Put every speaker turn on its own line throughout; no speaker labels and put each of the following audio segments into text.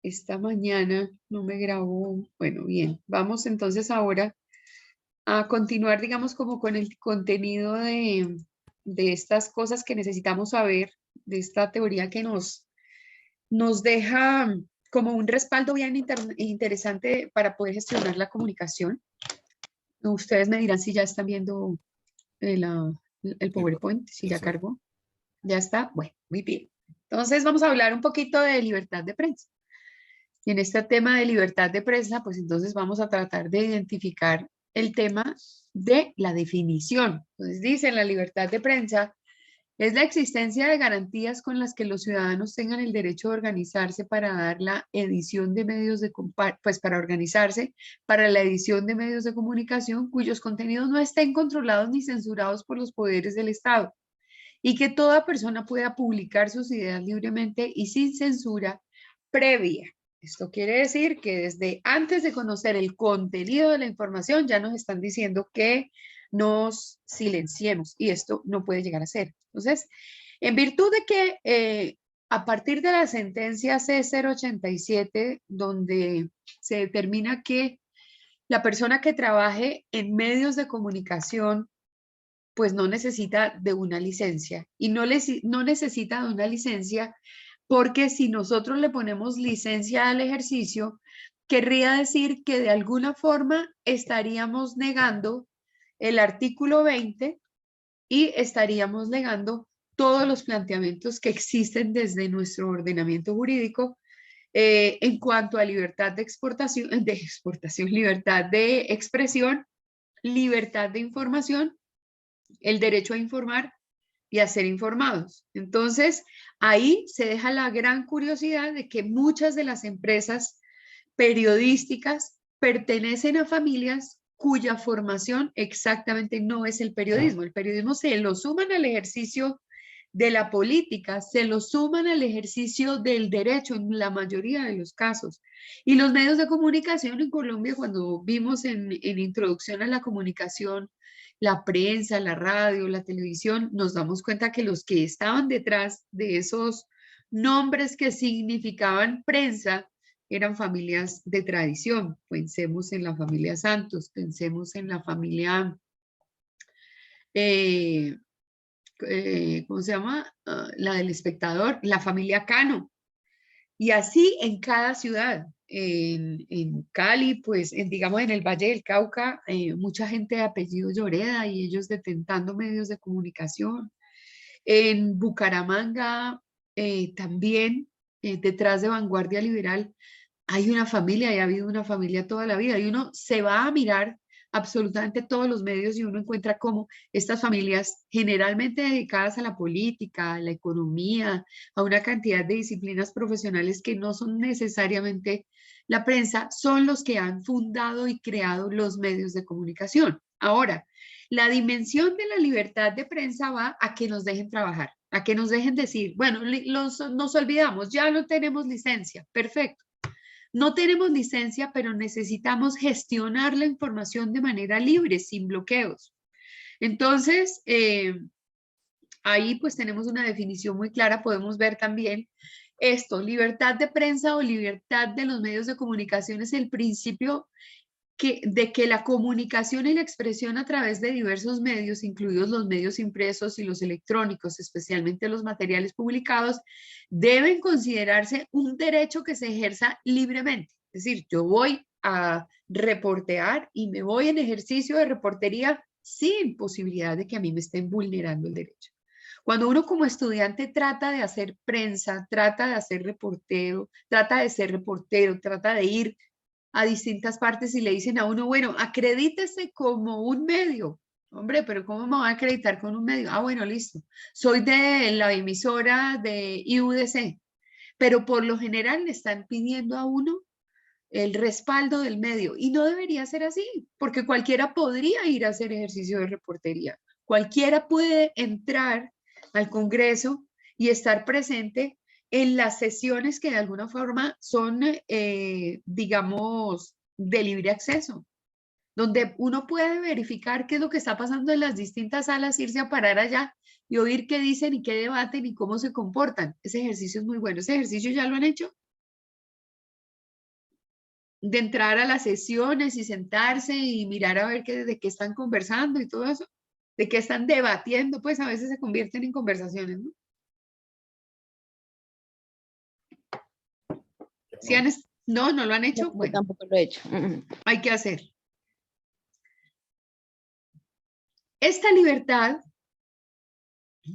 Esta mañana no me grabó. Bueno, bien, vamos entonces ahora a continuar, digamos, como con el contenido de estas cosas que necesitamos saber, de esta teoría que nos deja como un respaldo bien interesante para poder gestionar la comunicación. Ustedes me dirán si ya están viendo el
Sí,
PowerPoint, si
ya
ya
se ve.
cargó. ¿Ya está? Bueno, muy bien. Entonces vamos a hablar un poquito de libertad de prensa. Y en este tema de libertad de prensa, pues entonces vamos a tratar de identificar el tema de la definición. Entonces dice, la libertad de prensa es la existencia de garantías con las que los ciudadanos tengan el derecho de organizarse para dar la edición de medios pues para organizarse para la edición de medios de comunicación cuyos contenidos no estén controlados ni censurados por los poderes del Estado y que toda persona pueda publicar sus ideas libremente y sin censura previa. Esto quiere decir que desde antes de conocer el contenido de la información ya nos están diciendo que nos silenciemos y esto no puede llegar a ser. Entonces, en virtud de que a partir de la sentencia C087, donde se determina que la persona que trabaje en medios de comunicación pues no necesita de una licencia y no necesita de una licencia porque si nosotros le ponemos licencia al ejercicio, querría decir que de alguna forma estaríamos negando el artículo 20 y estaríamos negando todos los planteamientos que existen desde nuestro ordenamiento jurídico en cuanto a libertad de exportación, libertad de expresión, libertad de información, el derecho a informar y a ser informados. Entonces, ahí se deja la gran curiosidad de que muchas de las empresas periodísticas pertenecen a familias cuya formación exactamente no es el periodismo. El periodismo se lo suman al ejercicio de la política, se lo suman al ejercicio del derecho en la mayoría de los casos. Y los medios de comunicación en Colombia, cuando vimos en introducción a la comunicación, la prensa, la radio, la televisión, nos damos cuenta que los que estaban detrás de esos nombres que significaban prensa eran familias de tradición. Pensemos en la familia Santos, pensemos en la familia, eh, ¿cómo se llama? La del espectador, la familia Cano. Y así en cada ciudad. En Cali, pues, digamos en el Valle del Cauca, mucha gente de apellido Lloreda y ellos detentando medios de comunicación. En Bucaramanga, también, detrás de Vanguardia Liberal, hay una familia y ha habido una familia toda la vida y uno se va a mirar absolutamente todos los medios y uno encuentra cómo estas familias generalmente dedicadas a la política, a la economía, a una cantidad de disciplinas profesionales que no son necesariamente la prensa, son los que han fundado y creado los medios de comunicación. Ahora, la dimensión de la libertad de prensa va a que nos dejen trabajar, a que nos dejen decir, bueno, nos olvidamos, ya no tenemos licencia, perfecto. No tenemos licencia, pero necesitamos gestionar la información de manera libre, sin bloqueos. Entonces, ahí pues tenemos una definición muy clara, podemos ver también esto, libertad de prensa o libertad de los medios de comunicación es el principio de que la comunicación y la expresión a través de diversos medios, incluidos los medios impresos y los electrónicos, especialmente los materiales publicados, deben considerarse un derecho que se ejerza libremente. Es decir, yo voy a reportear y me voy en ejercicio de reportería sin posibilidad de que a mí me estén vulnerando el derecho. Cuando uno como estudiante trata de hacer prensa, trata de hacer reporteo, trata de ser reportero, trata de ir a distintas partes y le dicen a uno, bueno, acredítese como un medio. Hombre, pero ¿cómo me voy a acreditar con un medio? Ah, bueno, listo. Soy de la emisora de IUDC, pero por lo general le están pidiendo a uno el respaldo del medio y no debería ser así, porque cualquiera podría ir a hacer ejercicio de reportería. Cualquiera puede entrar al Congreso y estar presente en las sesiones que de alguna forma son, digamos, de libre acceso, donde uno puede verificar qué es lo que está pasando en las distintas salas, irse a parar allá y oír qué dicen y qué debaten y cómo se comportan. Ese ejercicio es muy bueno. ¿Ese ejercicio ya lo han hecho? de entrar a las sesiones y sentarse y mirar a ver de qué están conversando y todo eso, de qué están debatiendo, pues a veces se convierten en conversaciones, ¿no? ¿Sí no, no lo han
No,
hecho?
yo
Bueno,
tampoco lo he hecho.
hay que hacer. Esta libertad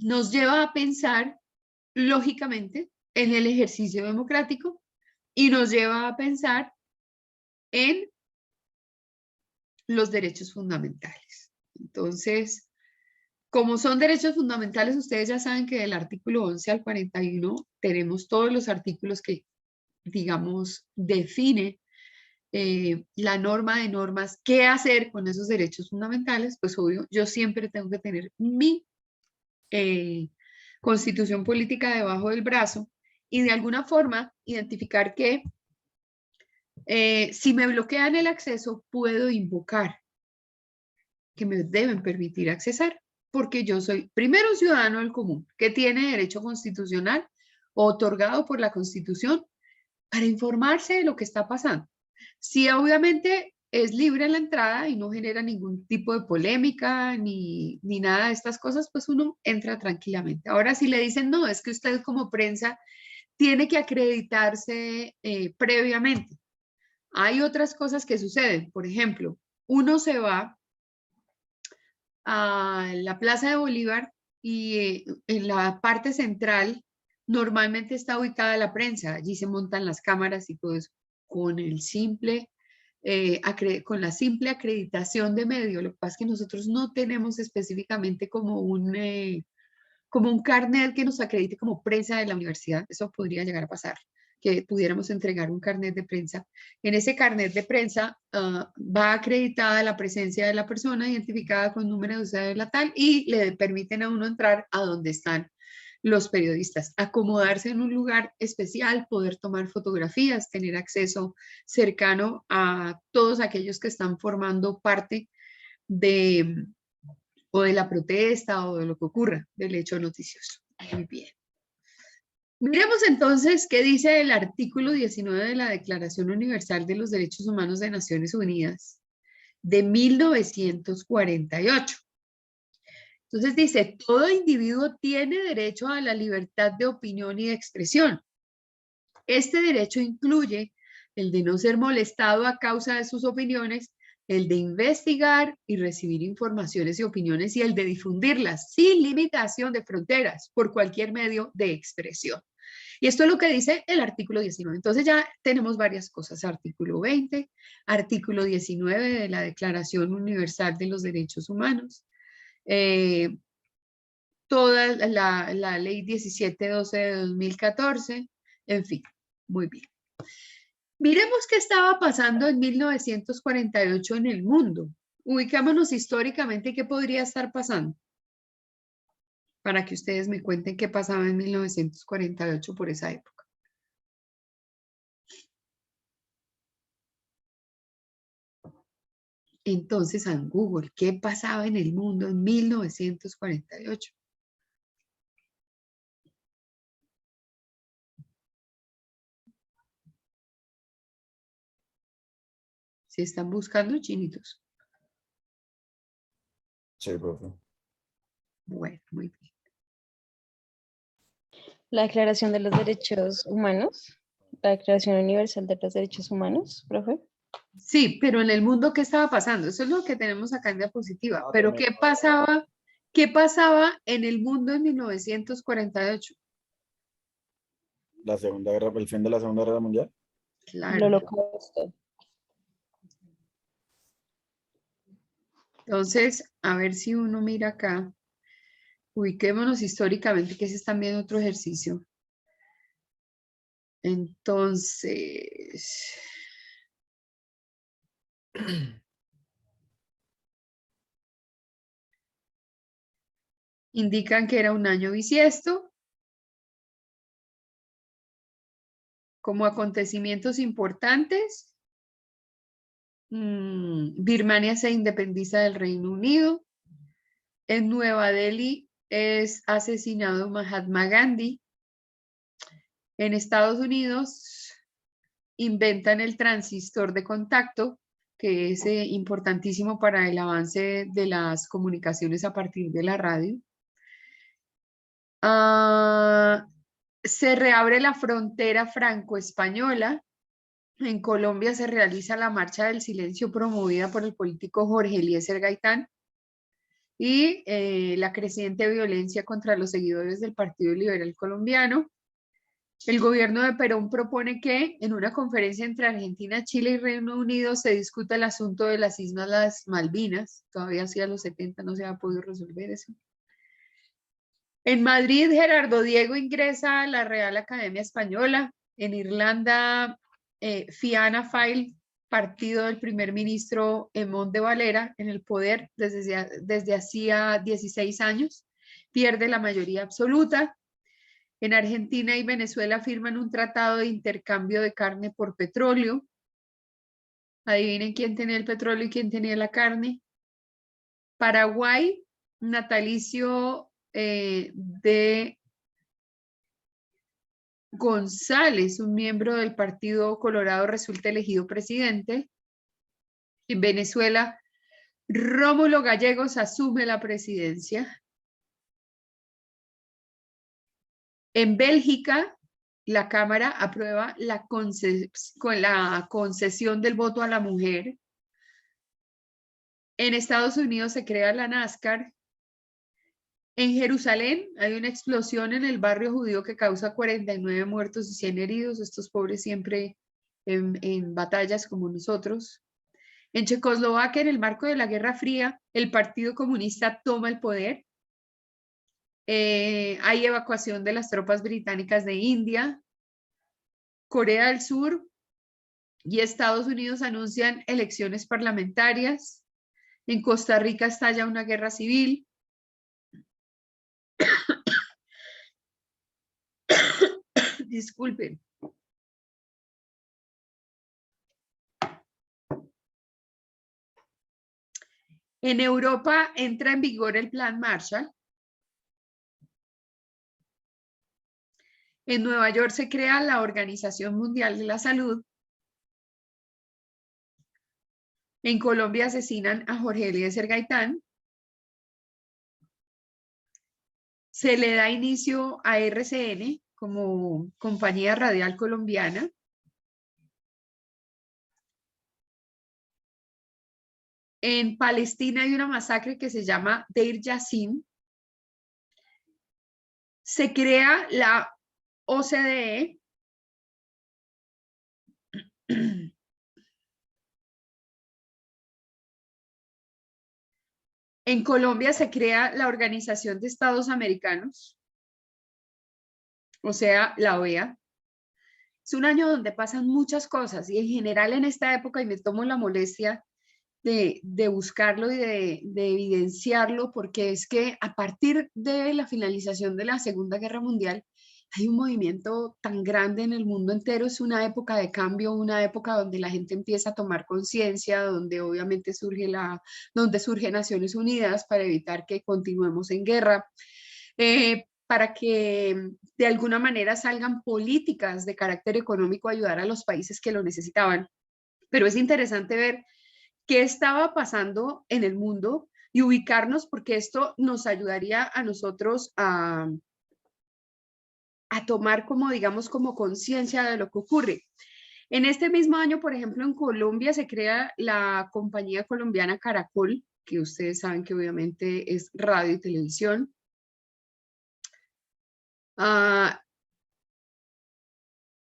nos lleva a pensar lógicamente en el ejercicio democrático y nos lleva a pensar en los derechos fundamentales. Entonces, como son derechos fundamentales, ustedes ya saben que del artículo 11 al 41 tenemos todos los artículos que, digamos, define la norma de normas, qué hacer con esos derechos fundamentales. Pues obvio, yo siempre tengo que tener mi constitución política debajo del brazo y de alguna forma identificar que si me bloquean el acceso, puedo invocar que me deben permitir accesar, porque yo soy primero un ciudadano del común que tiene derecho constitucional otorgado por la Constitución para informarse de lo que está pasando. Si obviamente es libre la entrada y no genera ningún tipo de polémica ni nada de estas cosas, pues uno entra tranquilamente. Ahora, si le dicen, no, es que usted como prensa tiene que acreditarse previamente. Hay otras cosas que suceden. Por ejemplo, uno se va a la Plaza de Bolívar y en la parte central normalmente está ubicada la prensa. Allí se montan las cámaras y todo eso. Con el simple, con la simple acreditación de medio. Lo que pasa es que nosotros no tenemos específicamente como un carnet que nos acredite como prensa de la universidad. Eso podría llegar a pasar, que pudiéramos entregar un carnet de prensa. En ese carnet de prensa va acreditada la presencia de la persona identificada con número de cédula tal y le permiten a uno entrar a donde están los periodistas, acomodarse en un lugar especial, poder tomar fotografías, tener acceso cercano a todos aquellos que están formando parte de o de la protesta o de lo que ocurra del hecho noticioso. Muy bien. Miremos entonces qué dice el artículo 19 de la Declaración Universal de los Derechos Humanos de Naciones Unidas de 1948. Entonces dice, todo individuo tiene derecho a la libertad de opinión y de expresión. Este derecho incluye el de no ser molestado a causa de sus opiniones, el de investigar y recibir informaciones y opiniones y el de difundirlas sin limitación de fronteras por cualquier medio de expresión. Y esto es lo que dice el artículo 19. Entonces ya tenemos varias cosas. Artículo 20, artículo 19 de la Declaración Universal de los Derechos Humanos, toda la ley 1712 de 2014, en fin, muy bien. Miremos qué estaba pasando en 1948 en el mundo. Ubicámonos históricamente qué podría estar pasando. Para que ustedes me cuenten qué pasaba en 1948 por esa época. Entonces, en Google, ¿qué pasaba en el mundo en 1948? ¿Se están buscando, chinitos?
Sí, profe.
Bueno, muy bien.
La Declaración de los Derechos Humanos, la Declaración Universal de los Derechos Humanos, profe.
Sí, pero en el mundo, ¿qué estaba pasando? Eso es lo que tenemos acá en diapositiva. Pero ¿qué pasaba en el mundo en 1948?
La Segunda Guerra, el fin de la Segunda Guerra Mundial.
El
Claro.
Holocausto.
Entonces, a ver si uno mira acá. Ubiquémonos históricamente, que ese es también otro ejercicio. Entonces, indican que era un año bisiesto. Como acontecimientos importantes, Birmania se independiza del Reino Unido. En Nueva Delhi es asesinado Mahatma Gandhi. En Estados Unidos inventan el transistor de contacto, que es importantísimo para el avance de las comunicaciones a partir de la radio. Se reabre la frontera franco-española. En Colombia se realiza la Marcha del Silencio promovida por el político Jorge Eliezer Gaitán y la creciente violencia contra los seguidores del Partido Liberal Colombiano. El gobierno de Perón propone que en una conferencia entre Argentina, Chile y Reino Unido se discuta el asunto de las Islas Malvinas. Todavía hacia los 70 no se ha podido resolver eso. En Madrid, Gerardo Diego ingresa a la Real Academia Española. En Irlanda, Fianna Fáil, partido del primer ministro Emond de Valera, en el poder desde hacía 16 años, pierde la mayoría absoluta. En Argentina y Venezuela firman un tratado de intercambio de carne por petróleo. Adivinen quién tenía el petróleo y quién tenía la carne. Paraguay, natalicio de González, un miembro del Partido Colorado, resulta elegido presidente. En Venezuela, Rómulo Gallegos asume la presidencia. En Bélgica, la Cámara aprueba la concesión del voto a la mujer. En Estados Unidos se crea la NASCAR. En Jerusalén hay una explosión en el barrio judío que causa 49 muertos y 100 heridos. Estos pobres siempre en batallas como nosotros. En Checoslovaquia, en el marco de la Guerra Fría, el Partido Comunista toma el poder. Hay evacuación de las tropas británicas de India. Corea del Sur y Estados Unidos anuncian elecciones parlamentarias. En Costa Rica estalla una guerra civil. Disculpen. En Europa entra en vigor el Plan Marshall. En Nueva York se crea la Organización Mundial de la Salud. En Colombia asesinan a Jorge Eliezer Gaitán. Se le da inicio a RCN como compañía radial colombiana. En Palestina hay una masacre que se llama Deir Yassin. Se crea la OCDE. En Colombia se crea la Organización de Estados Americanos, o sea, la OEA. Es un año donde pasan muchas cosas y en general en esta época, y me tomo la molestia de buscarlo y de evidenciarlo, porque es que a partir de la finalización de la Segunda Guerra Mundial hay un movimiento tan grande en el mundo entero. Es una época de cambio, una época donde la gente empieza a tomar conciencia, donde obviamente surge Naciones Unidas para evitar que continuemos en guerra, para que de alguna manera salgan políticas de carácter económico a ayudar a los países que lo necesitaban. Pero es interesante ver qué estaba pasando en el mundo y ubicarnos, porque esto nos ayudaría a nosotros a tomar como conciencia de lo que ocurre. En este mismo año, por ejemplo, en Colombia se crea la compañía colombiana Caracol, que ustedes saben que obviamente es radio y televisión.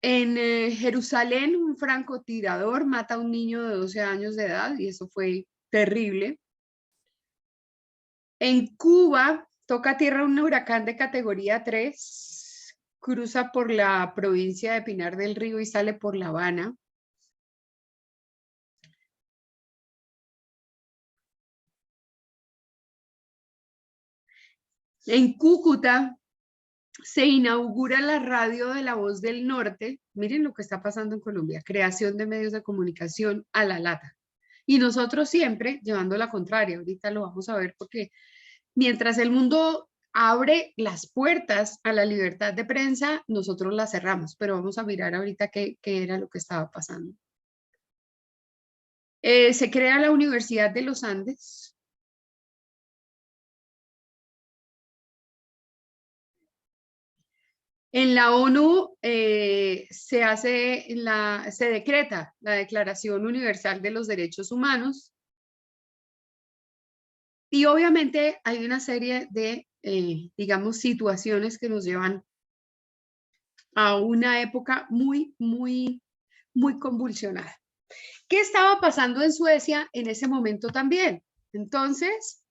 En Jerusalén, un francotirador mata a un niño de 12 años de edad y eso fue terrible. En Cuba toca tierra un huracán de categoría 3, cruza por la provincia de Pinar del Río y sale por La Habana. En Cúcuta se inaugura la radio de La Voz del Norte. Miren lo que está pasando en Colombia, creación de medios de comunicación a la lata. Y nosotros siempre llevando la contraria. Ahorita lo vamos a ver, porque mientras el mundo abre las puertas a la libertad de prensa, nosotros las cerramos, pero vamos a mirar ahorita qué era lo que estaba pasando. Se crea la Universidad de los Andes. En la ONU se decreta la Declaración Universal de los Derechos Humanos y obviamente hay una serie de, digamos, situaciones que nos llevan a una época muy convulsionada. ¿Qué estaba pasando en Suecia en ese momento también? Entonces,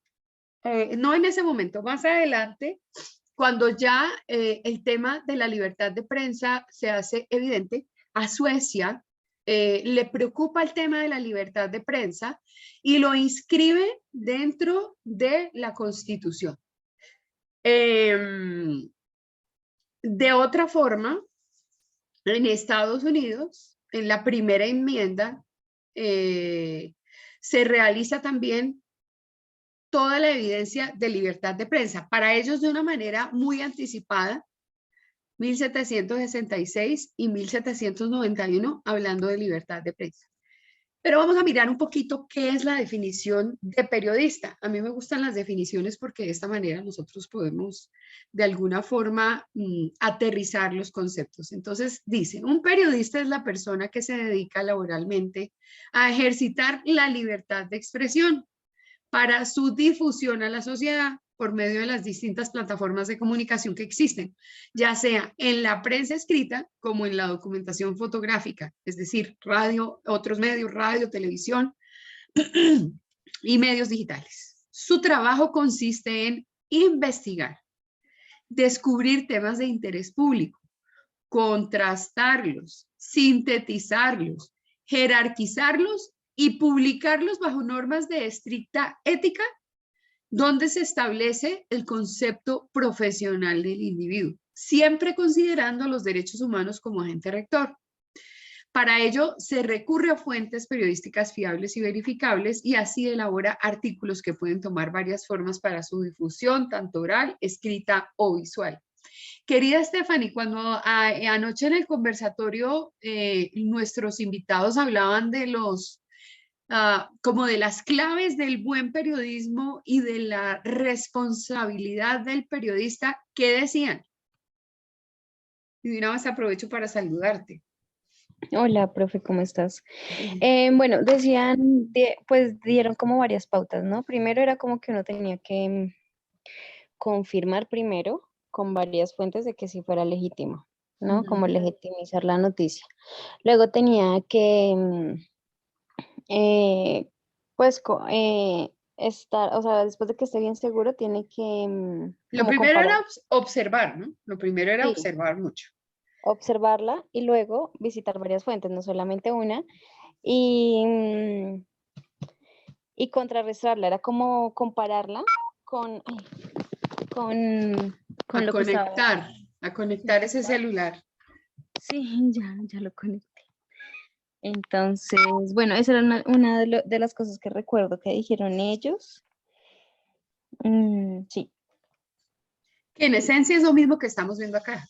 no en ese momento, más adelante, cuando ya el tema de la libertad de prensa se hace evidente, a Suecia le preocupa el tema de la libertad de prensa y lo inscribe dentro de la Constitución. De otra forma, en Estados Unidos, en la primera enmienda, se realiza también toda la evidencia de libertad de prensa, para ellos de una manera muy anticipada, 1766 y 1791, hablando de libertad de prensa. Pero vamos a mirar un poquito qué es la definición de periodista. A mí me gustan las definiciones porque de esta manera nosotros podemos de alguna forma aterrizar los conceptos. Entonces dice, un periodista es la persona que se dedica laboralmente a ejercitar la libertad de expresión para su difusión a la sociedad por medio de las distintas plataformas de comunicación que existen, ya sea en la prensa escrita como en la documentación fotográfica, es decir, radio, otros medios, radio, televisión y medios digitales. Su trabajo consiste en investigar, descubrir temas de interés público, contrastarlos, sintetizarlos, jerarquizarlos y publicarlos bajo normas de estricta ética, donde se establece el concepto profesional del individuo, siempre considerando los derechos humanos como agente rector. Para ello, se recurre a fuentes periodísticas fiables y verificables y así elabora artículos que pueden tomar varias formas para su difusión, tanto oral, escrita o visual. Querida Stephanie, cuando anoche en el conversatorio nuestros invitados hablaban de los como de las claves del buen periodismo y de la responsabilidad del periodista, ¿qué decían? Y de una vez aprovecho para saludarte.
Hola, profe, ¿cómo estás? Bueno, decían, pues dieron como varias pautas, ¿no? Primero era como que uno tenía que confirmar primero con varias fuentes de que sí fuera legítimo, ¿no? Como legitimizar la noticia. Luego tenía que pues estar, o sea, después de que esté bien seguro, tiene que
Lo
como
primero
comparar.
era observar, ¿no? Lo primero era
Sí,
observar mucho.
observarla y luego visitar varias fuentes, no solamente una, y contrarrestarla, era como compararla con, con lo que estaba.
A conectar ese celular.
Sí, ya lo conecté. Entonces, bueno, esa era una de las cosas que recuerdo que dijeron ellos. Sí.
Que en esencia es lo mismo que estamos viendo acá.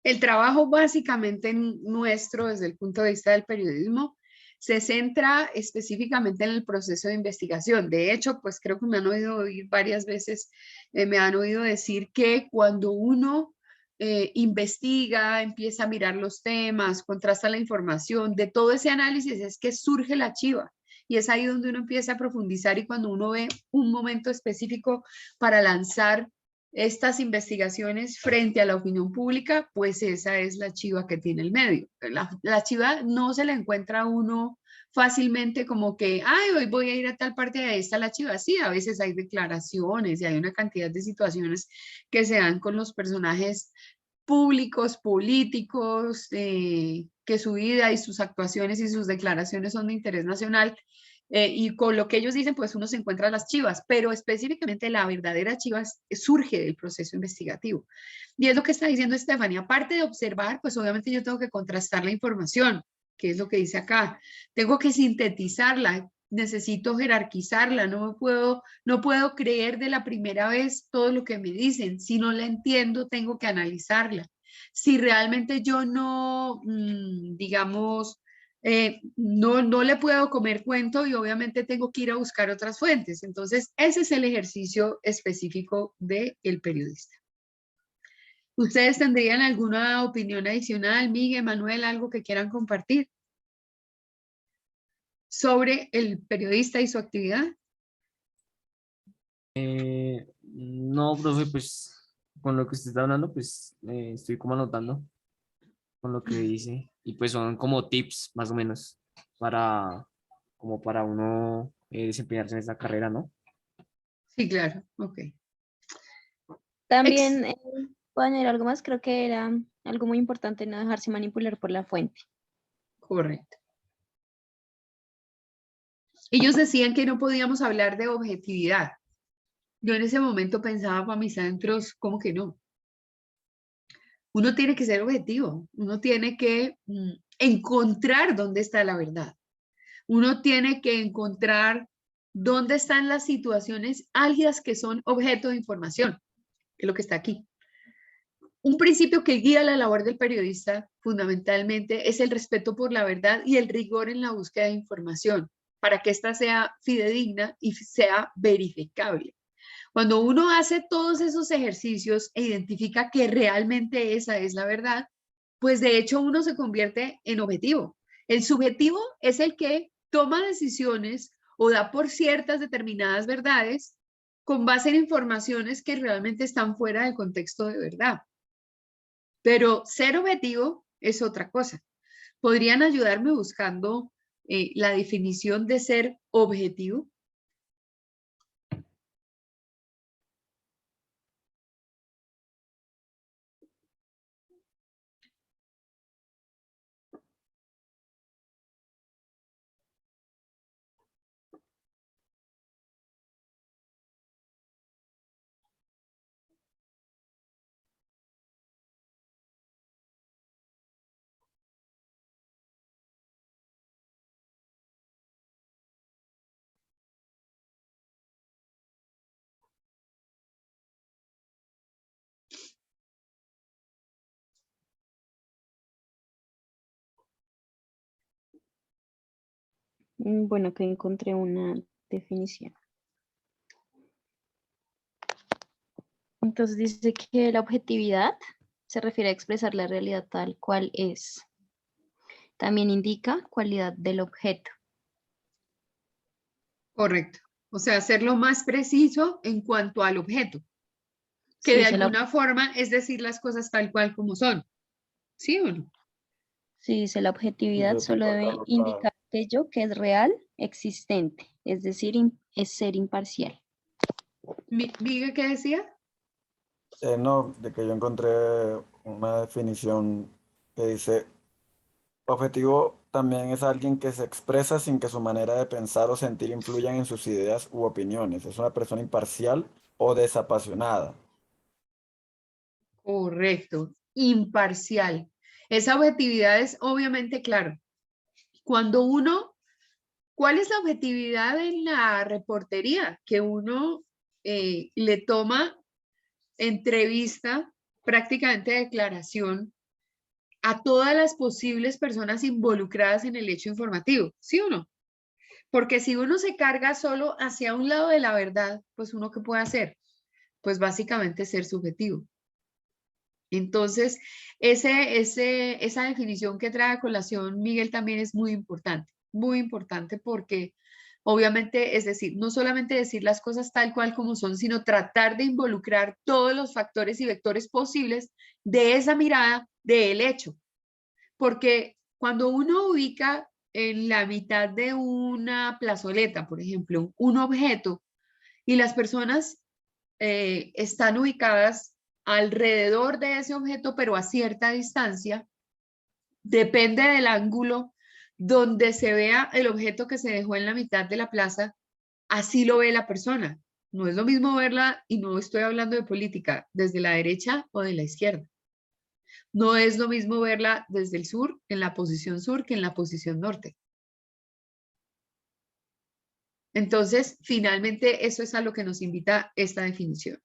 El trabajo básicamente nuestro desde el punto de vista del periodismo se centra específicamente en el proceso de investigación. De hecho, pues creo que me han oído oír varias veces, me han oído decir que cuando uno investiga, empieza a mirar los temas, contrasta la información, de todo ese análisis es que surge la chiva. Y es ahí donde uno empieza a profundizar y cuando uno ve un momento específico para lanzar estas investigaciones frente a la opinión pública, pues esa es la chiva que tiene el medio. La chiva no se la encuentra a uno fácilmente como que, ay, hoy voy a ir a tal parte, de esta la chiva. Sí, a veces hay declaraciones y hay una cantidad de situaciones que se dan con los personajes públicos, políticos, que su vida y sus actuaciones y sus declaraciones son de interés nacional. Y con lo que ellos dicen, pues uno se encuentra las chivas, pero específicamente la verdadera chiva surge del proceso investigativo. Y es lo que está diciendo Stephanie. Aparte de observar, pues obviamente yo tengo que contrastar la información, que es lo que dice acá. Tengo que sintetizarla. necesito jerarquizarla, no puedo creer de la primera vez todo lo que me dicen. Si no la entiendo, tengo que analizarla. Si realmente yo no, digamos, no le puedo comer cuento y obviamente tengo que ir a buscar otras fuentes. Entonces, ese es el ejercicio específico del periodista. ¿Ustedes tendrían alguna opinión adicional, Miguel, Manuel, algo que quieran compartir sobre el periodista y su actividad?
No, profe, pues con lo que usted está hablando, pues estoy como anotando con lo que dice y pues son como tips más o menos para como para uno desempeñarse en esta carrera, ¿no?
Sí, claro, ok.
También puedo añadir algo más, creo que era algo muy importante no dejarse manipular por la fuente.
Correcto. Ellos decían que no podíamos hablar de objetividad. Yo en ese momento pensaba para mis adentros, ¿cómo que no? Uno tiene que ser objetivo, uno tiene que encontrar dónde está la verdad. Uno tiene que encontrar dónde están las situaciones álgidas que son objeto de información, que es lo que está aquí. Un principio que guía la labor del periodista fundamentalmente es el respeto por la verdad y el rigor en la búsqueda de información para que ésta sea fidedigna y sea verificable. Cuando uno hace todos esos ejercicios e identifica que realmente esa es la verdad, pues de hecho uno se convierte en objetivo. El subjetivo es el que toma decisiones o da por ciertas determinadas verdades con base en informaciones que realmente están fuera del contexto de verdad. Pero ser objetivo es otra cosa. ¿Podrían ayudarme buscando la definición de ser objetivo?
Bueno, que encontré una definición. Entonces dice que la objetividad se refiere a expresar la realidad tal cual es. También indica cualidad del objeto.
Correcto. O sea, hacerlo más preciso en cuanto al objeto, que
Sí,
de alguna forma es decir las cosas tal cual como son. ¿Sí o no?
dice la objetividad
Yo
solo
tengo acá
debe
anotado.
indicar aquello que es real, existente, es decir, es ser imparcial.
Miguel, ¿qué decía?
No, de que yo encontré una definición que dice, objetivo también es alguien que se expresa sin que su manera de pensar o sentir influyan en sus ideas u opiniones. Es una persona imparcial o desapasionada.
Correcto. Imparcial. Esa objetividad es obviamente claro. Cuando uno, ¿cuál es la objetividad en la reportería? Que uno le toma entrevista, prácticamente declaración a todas las posibles personas involucradas en el hecho informativo, ¿sí o no? Porque si uno se carga solo hacia un lado de la verdad, pues uno ¿qué puede hacer? Pues básicamente ser subjetivo. Entonces, esa definición que trae a colación Miguel también es muy importante porque obviamente, es decir, no solamente decir las cosas tal cual como son, sino tratar de involucrar todos los factores y vectores posibles de esa mirada del hecho. Porque cuando uno ubica en la mitad de una plazoleta, por ejemplo, un objeto y las personas están ubicadas alrededor de ese objeto, pero a cierta distancia, depende del ángulo donde se vea el objeto que se dejó en la mitad de la plaza, así lo ve la persona. No es lo mismo verla, y no estoy hablando de política, desde la derecha o de la izquierda. No es lo mismo verla desde el sur, en la posición sur, que en la posición norte. Entonces, finalmente, eso es a lo que nos invita esta definición.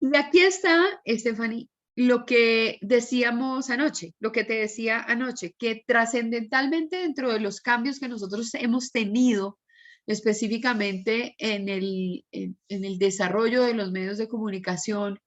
Y aquí está, Stephanie, lo que decíamos anoche, lo que te decía anoche, que trascendentalmente dentro de los cambios que nosotros hemos tenido específicamente en el desarrollo de los medios de comunicación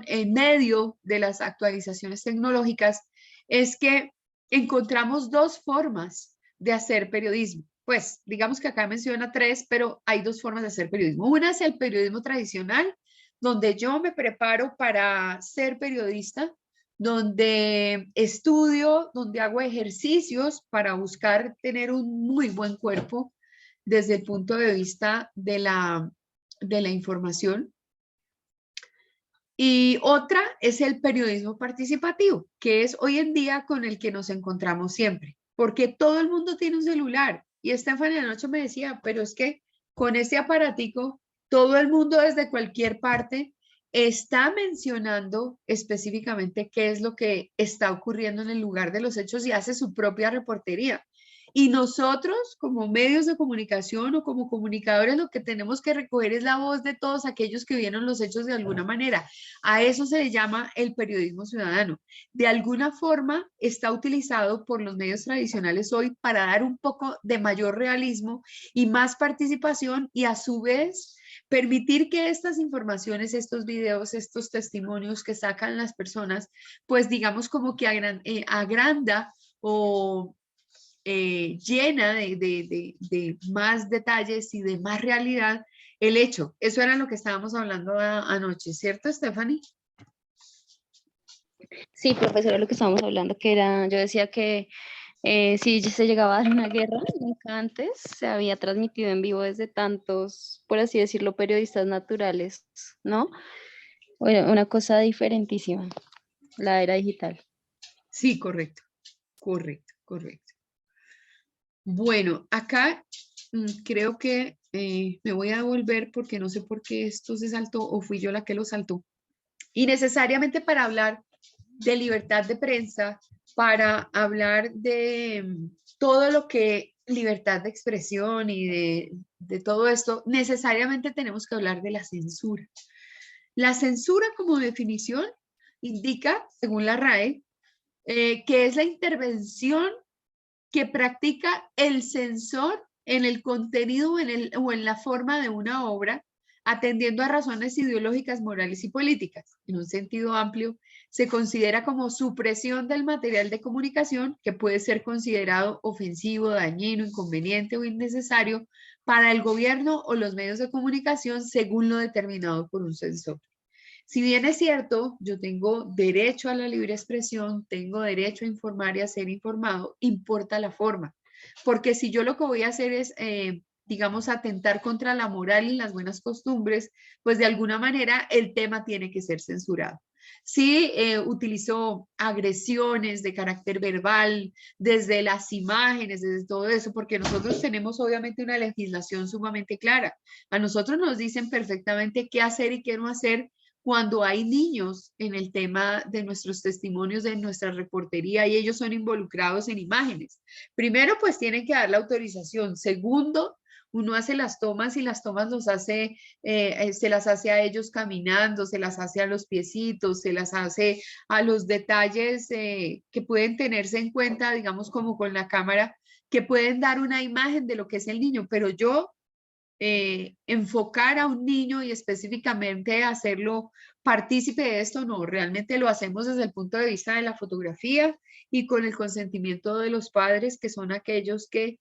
en medio de las actualizaciones tecnológicas, es que encontramos dos formas de hacer periodismo. Pues digamos que acá menciona tres, pero hay dos formas de hacer periodismo. Una es el periodismo tradicional, donde yo me preparo para ser periodista, donde estudio, donde hago ejercicios para buscar tener un muy buen cuerpo desde el punto de vista de la información. Y otra es el periodismo participativo, que es hoy en día con el que nos encontramos siempre, porque todo el mundo tiene un celular. Y Estefania anoche me decía, pero es que con este aparatico, todo el mundo desde cualquier parte está mencionando específicamente qué es lo que está ocurriendo en el lugar de los hechos y hace su propia reportería. Y nosotros, como medios de comunicación o como comunicadores, lo que tenemos que recoger es la voz de todos aquellos que vieron los hechos de alguna manera. A eso se le llama el periodismo ciudadano. De alguna forma está utilizado por los medios tradicionales hoy para dar un poco de mayor realismo y más participación y a su vez permitir que estas informaciones, estos videos, estos testimonios que sacan las personas, pues digamos como que agranda o llena de más detalles y de más realidad el hecho. Eso era lo que estábamos hablando anoche, ¿cierto, Stephanie?
Sí, profesora, lo que estábamos hablando, que era, yo decía que si se llegaba a dar una guerra, nunca antes se había transmitido en vivo desde tantos, por así decirlo, periodistas naturales, ¿no? Bueno, una cosa diferentísima, la era digital.
Sí, correcto, correcto, correcto. Bueno, acá creo que me voy a volver porque no sé por qué esto se saltó o fui yo la que lo saltó. Y necesariamente para hablar de libertad de prensa, para hablar de todo lo que libertad de expresión y de todo esto, necesariamente tenemos que hablar de la censura. La censura como definición indica, según la RAE, que es la intervención que practica el censor en el contenido o en la forma de una obra, atendiendo a razones ideológicas, morales y políticas. En un sentido amplio, se considera como supresión del material de comunicación que puede ser considerado ofensivo, dañino, inconveniente o innecesario para el gobierno o los medios de comunicación según lo determinado por un censor. Si bien es cierto, yo tengo derecho a la libre expresión, tengo derecho a informar y a ser informado, importa la forma. Porque si yo lo que voy a hacer es, digamos, atentar contra la moral y las buenas costumbres, pues de alguna manera el tema tiene que ser censurado. Si utilizo agresiones de carácter verbal, desde las imágenes, desde todo eso, porque nosotros tenemos obviamente una legislación sumamente clara. A nosotros nos dicen perfectamente qué hacer y qué no hacer cuando hay niños en el tema de nuestros testimonios, de nuestra reportería y ellos son involucrados en imágenes. Primero, pues tienen que dar la autorización. Segundo, uno hace las tomas y las tomas se las hace a ellos caminando, se las hace a los piecitos, se las hace a los detalles que pueden tenerse en cuenta, digamos como con la cámara, que pueden dar una imagen de lo que es el niño, pero yo enfocar a un niño y específicamente hacerlo partícipe de esto, no, realmente lo hacemos desde el punto de vista de la fotografía y con el consentimiento de los padres, que son aquellos que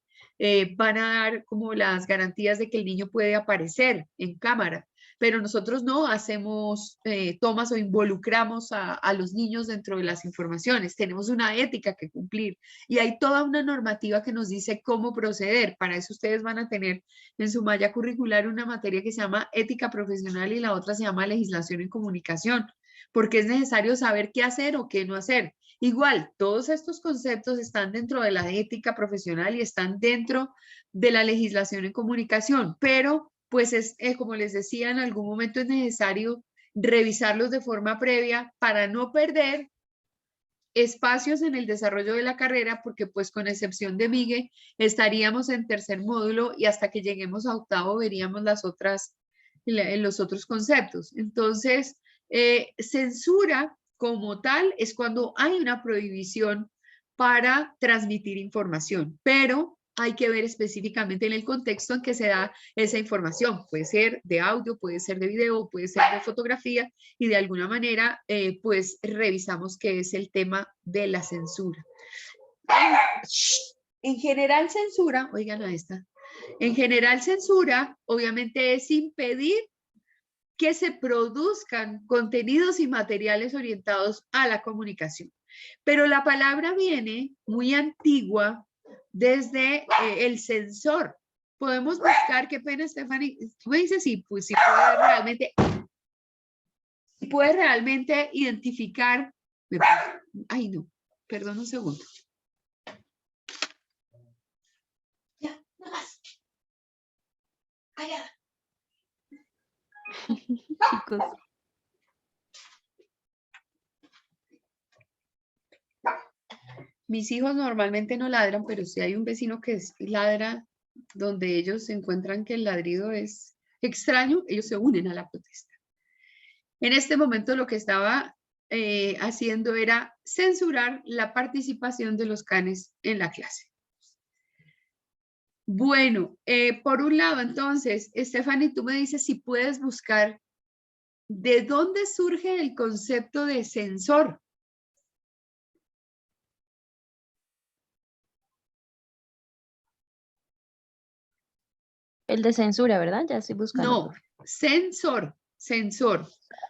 van a dar como las garantías de que el niño puede aparecer en cámara. Pero nosotros no hacemos tomas o involucramos a los niños dentro de las informaciones. Tenemos una ética que cumplir y hay toda una normativa que nos dice cómo proceder. Para eso ustedes van a tener en su malla curricular una materia que se llama ética profesional y la otra se llama legislación en comunicación, porque es necesario saber qué hacer o qué no hacer. Igual, todos estos conceptos están dentro de la ética profesional y están dentro de la legislación en comunicación, pero pues es, como les decía, en algún momento es necesario revisarlos de forma previa para no perder espacios en el desarrollo de la carrera, porque pues con excepción de Miguel, estaríamos en tercer módulo y hasta que lleguemos a octavo veríamos los otros conceptos. Entonces, censura como tal es cuando hay una prohibición para transmitir información, pero hay que ver específicamente en el contexto en que se da esa información. Puede ser de audio, puede ser de video, puede ser de fotografía y de alguna manera pues revisamos qué es el tema de la censura. En general censura, oigan a esta, en general censura obviamente es impedir que se produzcan contenidos y materiales orientados a la comunicación. Pero la palabra viene muy antigua desde el censor. Podemos buscar, qué pena, Stephanie, tú me dices si pues, puede realmente identificar, ay no, perdón un segundo. Ya, no más. Allá.
Chicos.
Mis hijos normalmente no ladran, pero si hay un vecino que ladra donde ellos encuentran que el ladrido es extraño, ellos se unen a la protesta. En este momento lo que estaba haciendo era censurar la participación de los canes en la clase. Bueno, por un lado entonces, Stephanie, tú me dices si puedes buscar de dónde surge el concepto de censor.
El de censura, ¿verdad? Ya estoy buscando.
No, censor,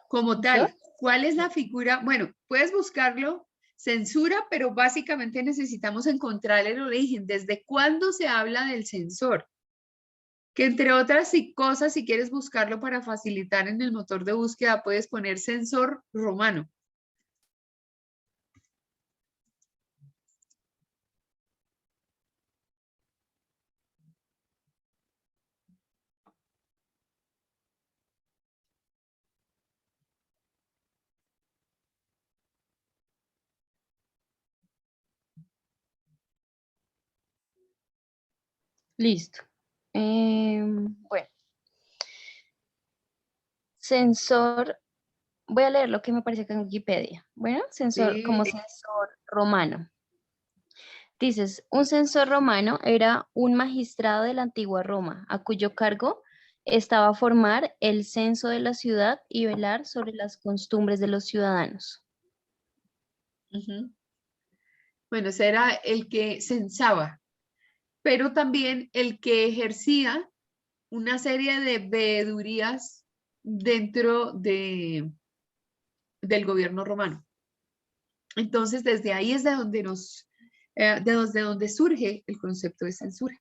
como tal. ¿Cuál es la figura? Bueno, puedes buscarlo, censura, pero básicamente necesitamos encontrar el origen. ¿Desde cuándo se habla del censor? Que entre otras cosas, si quieres buscarlo para facilitar en el motor de búsqueda, puedes poner censor romano.
Listo. Bueno. Censor, voy a leer lo que me parece que en Wikipedia. Bueno, censor,
Sí.
como censor romano. Dices, un censor romano era un magistrado de la antigua Roma, a cuyo cargo estaba formar el censo de la ciudad y velar sobre las costumbres de los ciudadanos.
Bueno, ese era el que censaba, pero también el que ejercía una serie de veedurías dentro del gobierno romano. Entonces, desde ahí es de donde surge el concepto de censura,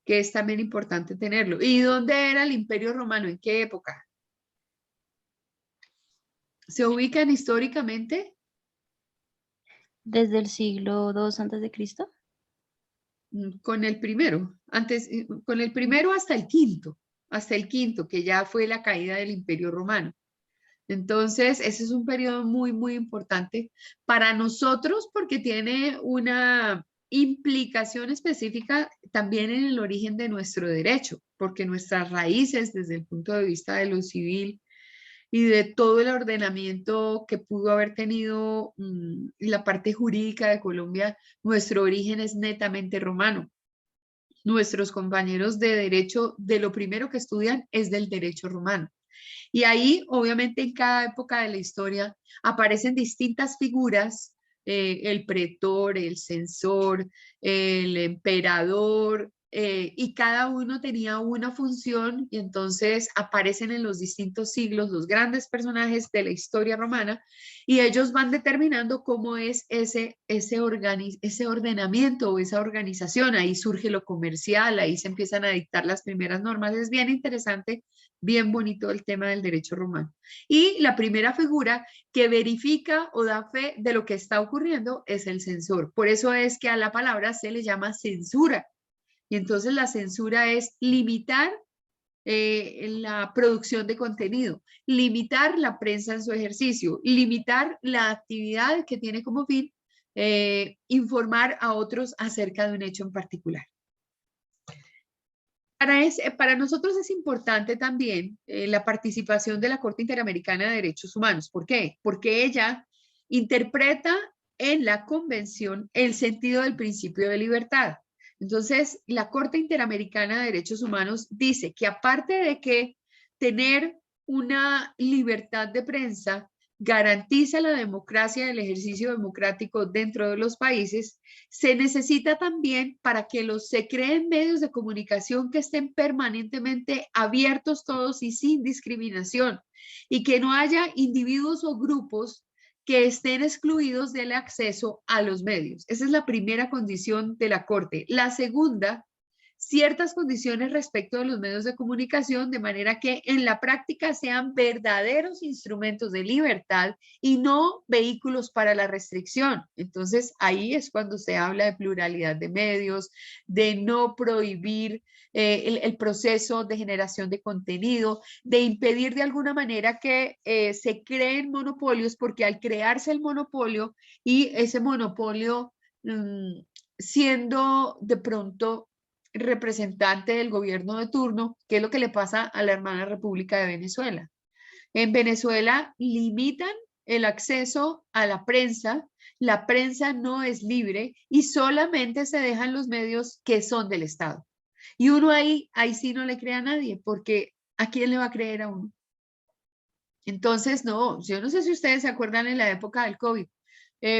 que es también importante tenerlo. ¿Y dónde era el Imperio Romano? ¿En qué época? ¿Se ubican históricamente?
Desde el siglo II a.C.
Con el primero, con el primero hasta el quinto, que ya fue la caída del Imperio Romano. Entonces, ese es un periodo muy, muy importante para nosotros porque tiene una implicación específica también en el origen de nuestro derecho, porque nuestras raíces desde el punto de vista de lo civil y de todo el ordenamiento que pudo haber tenido la parte jurídica de Colombia, nuestro origen es netamente romano. Nuestros compañeros de derecho, de lo primero que estudian es del derecho romano. Y ahí, obviamente, en cada época de la historia aparecen distintas figuras, el pretor, el censor, el emperador, y cada uno tenía una función y entonces aparecen en los distintos siglos los grandes personajes de la historia romana y ellos van determinando cómo es ese ordenamiento o esa organización. Ahí surge lo comercial, ahí se empiezan a dictar las primeras normas. Es bien interesante, bien bonito el tema del derecho romano. Y la primera figura que verifica o da fe de lo que está ocurriendo es el censor. Por eso es que a la palabra se le llama censura. Y entonces la censura es limitar la producción de contenido, limitar la prensa en su ejercicio, limitar la actividad que tiene como fin informar a otros acerca de un hecho en particular. Para nosotros es importante también la participación de la Corte Interamericana de Derechos Humanos. ¿Por qué? Porque ella interpreta en la Convención el sentido del principio de libertad. Entonces, la Corte Interamericana de Derechos Humanos dice que aparte de que tener una libertad de prensa garantiza la democracia y el ejercicio democrático dentro de los países, se necesita también para que se creen medios de comunicación que estén permanentemente abiertos todos y sin discriminación, y que no haya individuos o grupos que estén excluidos del acceso a los medios. Esa es la primera condición de la Corte. La segunda, ciertas condiciones respecto de los medios de comunicación, de manera que en la práctica sean verdaderos instrumentos de libertad y no vehículos para la restricción. Entonces, ahí es cuando se habla de pluralidad de medios, de no prohibir el proceso de generación de contenido, de impedir de alguna manera que se creen monopolios, porque al crearse el monopolio y ese monopolio siendo de pronto representante del gobierno de turno, ¿qué es lo que le pasa a la hermana República de Venezuela? En Venezuela limitan el acceso a la prensa no es libre y solamente se dejan los medios que son del Estado. Y uno ahí sí no le cree a nadie, porque ¿a quién le va a creer a uno? Entonces, no, yo no sé si ustedes se acuerdan en la época del COVID.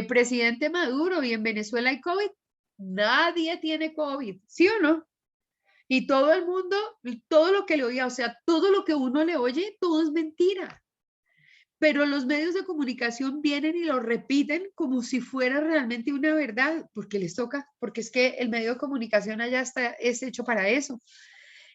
Presidente Maduro, y en Venezuela hay COVID. Nadie tiene COVID, ¿sí o no? Y todo el mundo, todo lo que le oía, o sea, todo lo que uno le oye, todo es mentira. Pero los medios de comunicación vienen y lo repiten como si fuera realmente una verdad, porque les toca, porque es que el medio de comunicación allá es hecho para eso.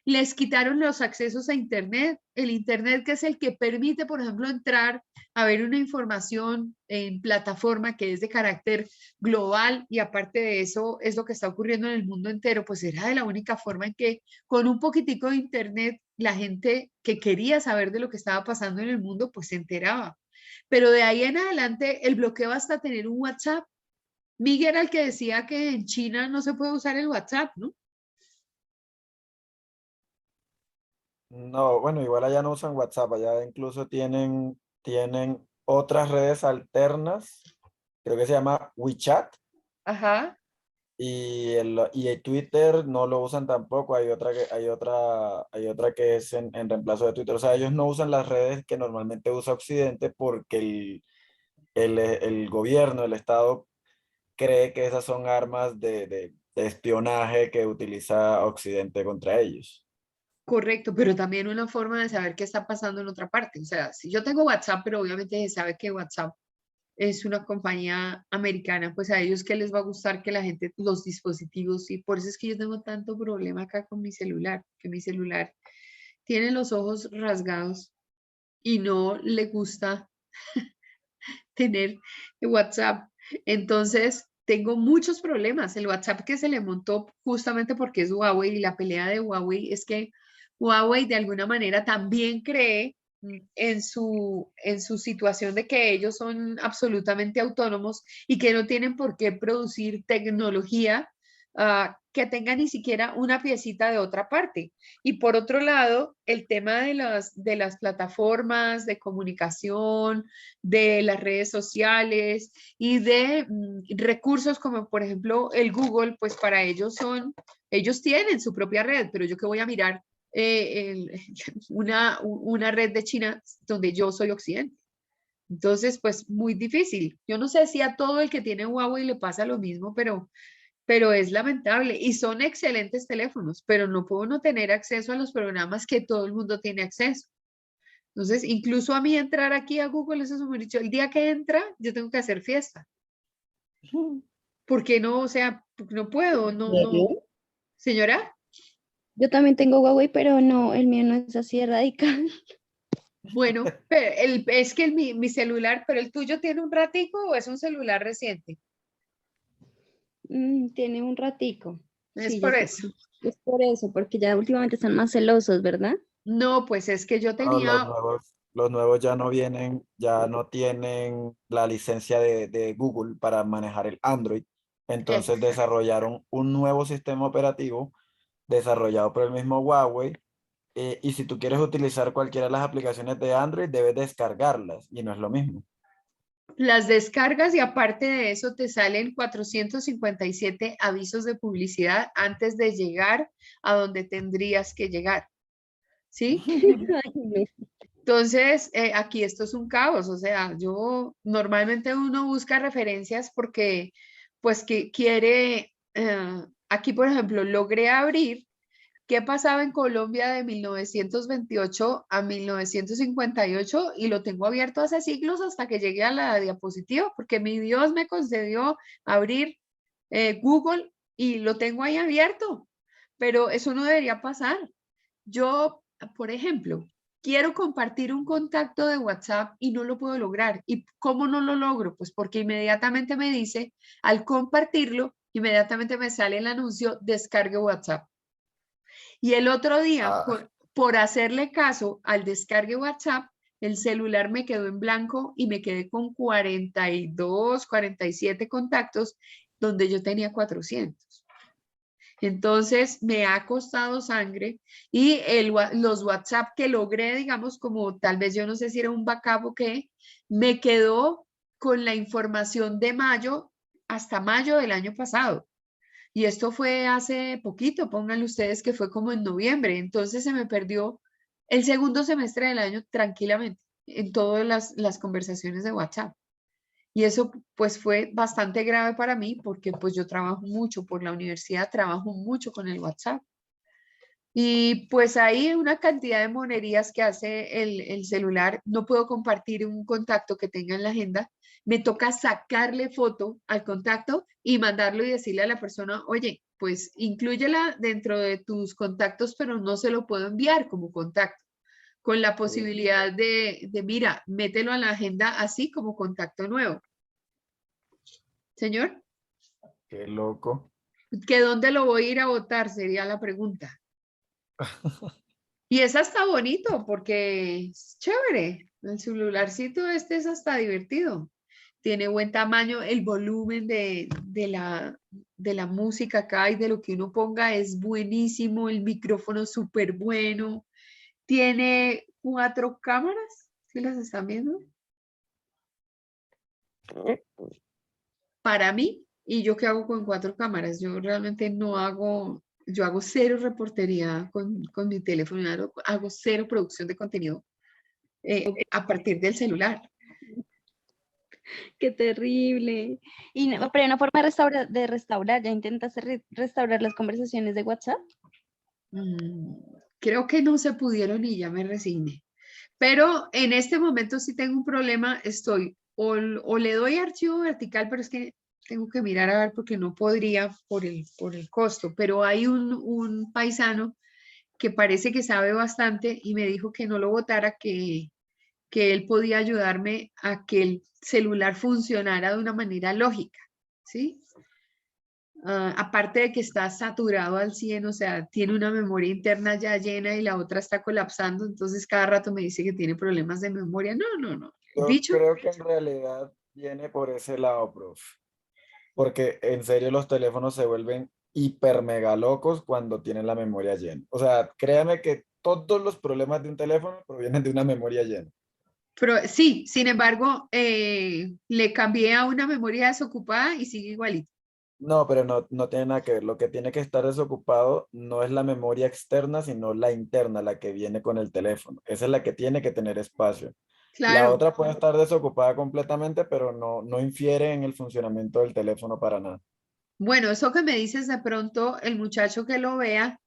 Les quitaron los accesos a Internet, el Internet que es el que permite, por ejemplo, entrar a ver una información en plataforma que es de carácter global, y aparte de eso es lo que está ocurriendo en el mundo entero, pues era de la única forma en que con un poquitico de Internet la gente que quería saber de lo que estaba pasando en el mundo pues se enteraba. Pero de ahí en adelante el bloqueo hasta tener un WhatsApp. Miguel era el que decía que en China no se puede usar el WhatsApp, ¿no?
No, bueno, igual allá no usan WhatsApp, allá incluso tienen otras redes alternas, creo que se llama WeChat,
Ajá.
y el Twitter no lo usan tampoco, hay otra que es en reemplazo de Twitter. O sea, ellos no usan las redes que normalmente usa Occidente porque el gobierno, el Estado cree que esas son armas de espionaje que utiliza Occidente contra ellos.
Correcto, pero también una forma de saber qué está pasando en otra parte. O sea, si yo tengo WhatsApp, pero obviamente se sabe que WhatsApp es una compañía americana, pues a ellos que les va a gustar que la gente, los dispositivos, y por eso es que yo tengo tanto problema acá con mi celular, que mi celular tiene los ojos rasgados y no le gusta tener WhatsApp. Entonces, tengo muchos problemas. El WhatsApp que se le montó justamente porque es Huawei, y la pelea de Huawei es que Huawei de alguna manera también cree en su situación de que ellos son absolutamente autónomos y que no tienen por qué producir tecnología que tenga ni siquiera una piecita de otra parte. Y por otro lado, el tema de las plataformas de comunicación, de las redes sociales y de recursos como por ejemplo el Google, pues para ellos tienen su propia red, pero yo que voy a mirar una red de China donde yo soy Occidente. Entonces, pues muy difícil. Yo no sé si a todo el que tiene Huawei le pasa lo mismo, pero es lamentable. Y son excelentes teléfonos, pero no puedo no tener acceso a los programas que todo el mundo tiene acceso. Entonces, incluso a mí entrar aquí a Google, eso es muy dicho, el día que entra, yo tengo que hacer fiesta. ¿Por qué no? O sea, no puedo, no, no.
¿Serio?
Señora,
Yo también tengo Huawei, pero no, el mío no es así de radical.
bueno, pero es que mi celular, pero el tuyo tiene un ratico o es un celular reciente.
Tiene un ratico.
Es
Sí,
por
yo creo
eso.
que es por eso, porque ya últimamente están más celosos, ¿verdad?
No, pues es que yo
No,
tenía,
los nuevos ya no vienen, ya no tienen la licencia de Google para manejar el Android. Entonces
exacto.
desarrollaron un nuevo sistema operativo desarrollado por el mismo Huawei. Y si tú quieres utilizar cualquiera de las aplicaciones de Android, debes descargarlas y no es lo mismo.
Las descargas y aparte de eso te salen 457 avisos de publicidad antes de llegar a donde tendrías que llegar, ¿sí?
Ay, no.
Entonces, aquí esto es un caos, o sea, yo normalmente uno busca referencias porque, pues, que quiere, aquí por ejemplo, logré abrir qué pasaba en Colombia de 1928 a 1958 y lo tengo abierto hace siglos hasta que llegué a la diapositiva, porque mi Dios me concedió abrir Google y lo tengo ahí abierto, pero eso no debería pasar. Yo, por ejemplo, quiero compartir un contacto de WhatsApp y no lo puedo lograr. ¿Y cómo no lo logro? Pues porque inmediatamente me dice, al compartirlo, inmediatamente me sale el anuncio, descargue WhatsApp. Y el otro día,
Ah,
por hacerle caso al descargue WhatsApp, el celular me quedó en blanco y me quedé con 42, 47 contactos donde yo tenía 400. Entonces me ha costado sangre y los WhatsApp que logré, digamos, como tal vez yo no sé si era un backup o qué, me quedó con la información de mayo hasta mayo del año pasado. Y esto fue hace poquito, pónganle ustedes que fue como en noviembre, entonces se me perdió el segundo semestre del año tranquilamente en todas las conversaciones de WhatsApp. Y eso pues fue bastante grave para mí porque pues yo trabajo mucho por la universidad, trabajo mucho con el WhatsApp. Y pues hay una cantidad de monerías que hace el celular. No puedo compartir un contacto que tenga en la agenda. Me toca sacarle foto al contacto y mandarlo y decirle a la persona, oye, pues inclúyela dentro de tus contactos, pero no se lo puedo enviar como contacto. Con la
qué,
posibilidad mira, mételo a la agenda así como contacto nuevo. Señor,
qué loco.
¿que dónde lo voy a ir a votar? Sería la pregunta. Y es hasta bonito porque es chévere. El celularcito este es hasta divertido. Tiene buen tamaño, el volumen de la música acá y de lo que uno ponga es buenísimo, el micrófono súper bueno. Tiene 4 cámaras, ¿sí las están viendo? Para mí, ¿y yo qué hago con 4 cámaras? Yo realmente no hago, yo hago cero reportería con mi teléfono, hago cero producción de contenido a partir del celular.
Qué terrible. Y pero hay una forma de restaurar, ¿ya intentas restaurar las conversaciones de WhatsApp?
Creo que no se pudieron y ya me resigné. Pero en este momento sí tengo un problema, estoy o le doy archivo vertical, pero es que tengo que mirar a ver porque no podría por el costo, pero hay un paisano que parece que sabe bastante y me dijo que no lo botara, que él podía ayudarme a que el celular funcionara de una manera lógica, ¿sí? Aparte de que está saturado al 100, o sea, tiene una memoria interna ya llena y la otra está colapsando, entonces cada rato me dice que tiene problemas de memoria. No, no, no.
Yo
Dicho,
creo que en realidad viene por ese lado, prof. Porque en serio los teléfonos se vuelven hiper mega locos cuando tienen la memoria llena. O sea, créame que todos los problemas de un teléfono provienen de una memoria llena.
pero sí, sin embargo, le cambié a una memoria desocupada y sigue igualito.
No, pero no tiene nada que ver. Lo que tiene que estar desocupado no es la memoria externa, sino la interna, la que viene con el teléfono. Esa es la que tiene que tener espacio. La
Claro.
otra puede estar desocupada completamente, pero no infiere en el funcionamiento del teléfono para nada.
Bueno, eso que me dices de pronto, el muchacho que lo vea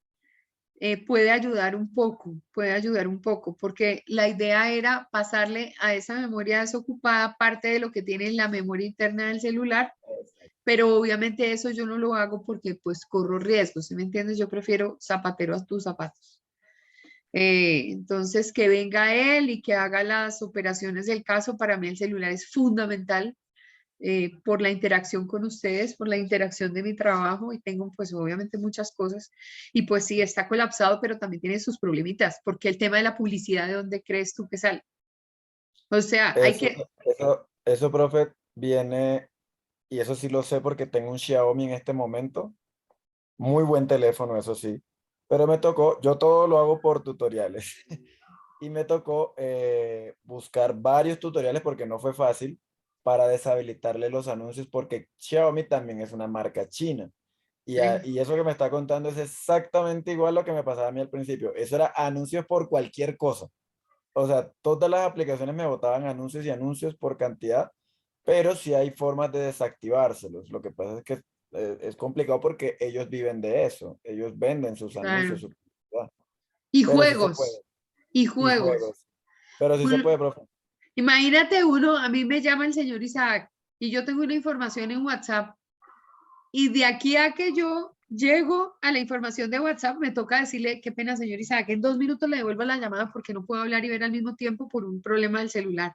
puede ayudar un poco, porque la idea era pasarle a esa memoria desocupada parte de lo que tiene en la memoria interna del celular, pero obviamente eso yo no lo hago porque pues corro riesgos, ¿sí me entiendes? Yo prefiero zapatero a tus zapatos. Entonces, que venga él y que haga las operaciones del caso, para mí el celular es fundamental. por la interacción con ustedes, por la interacción de mi trabajo y tengo pues obviamente muchas cosas y pues sí, está colapsado, pero también tiene sus problemitas, porque el tema de la publicidad, ¿de dónde crees tú que sale? O sea, hay
Eso,
que,
eso, profe, viene, y eso sí lo sé porque tengo un Xiaomi en este momento. Muy buen teléfono, eso sí. Pero me tocó, yo todo lo hago por tutoriales. Y me tocó buscar varios tutoriales porque no fue fácil para deshabilitarle los anuncios porque Xiaomi también es una marca china. Y eso que me está contando es exactamente igual lo que me pasaba a mí al principio. Eso era anuncios por cualquier cosa. O sea, todas las aplicaciones me botaban anuncios y anuncios por cantidad, pero sí hay formas de desactivárselos. Lo que pasa es que es complicado porque ellos viven de eso. Ellos venden sus
claro,
anuncios, su publicidad.
y
Pero sí se puede.
juegos, y
Y
juegos.
juegos. Pero sí se
Uno-
puede, profe.
Imagínate uno, a mí me llama el señor Isaac y yo tengo una información en WhatsApp y de aquí a que yo llego a la información de WhatsApp, me toca decirle, qué pena, señor Isaac, en 2 minutos le devuelvo la llamada porque no puedo hablar y ver al mismo tiempo por un problema del celular.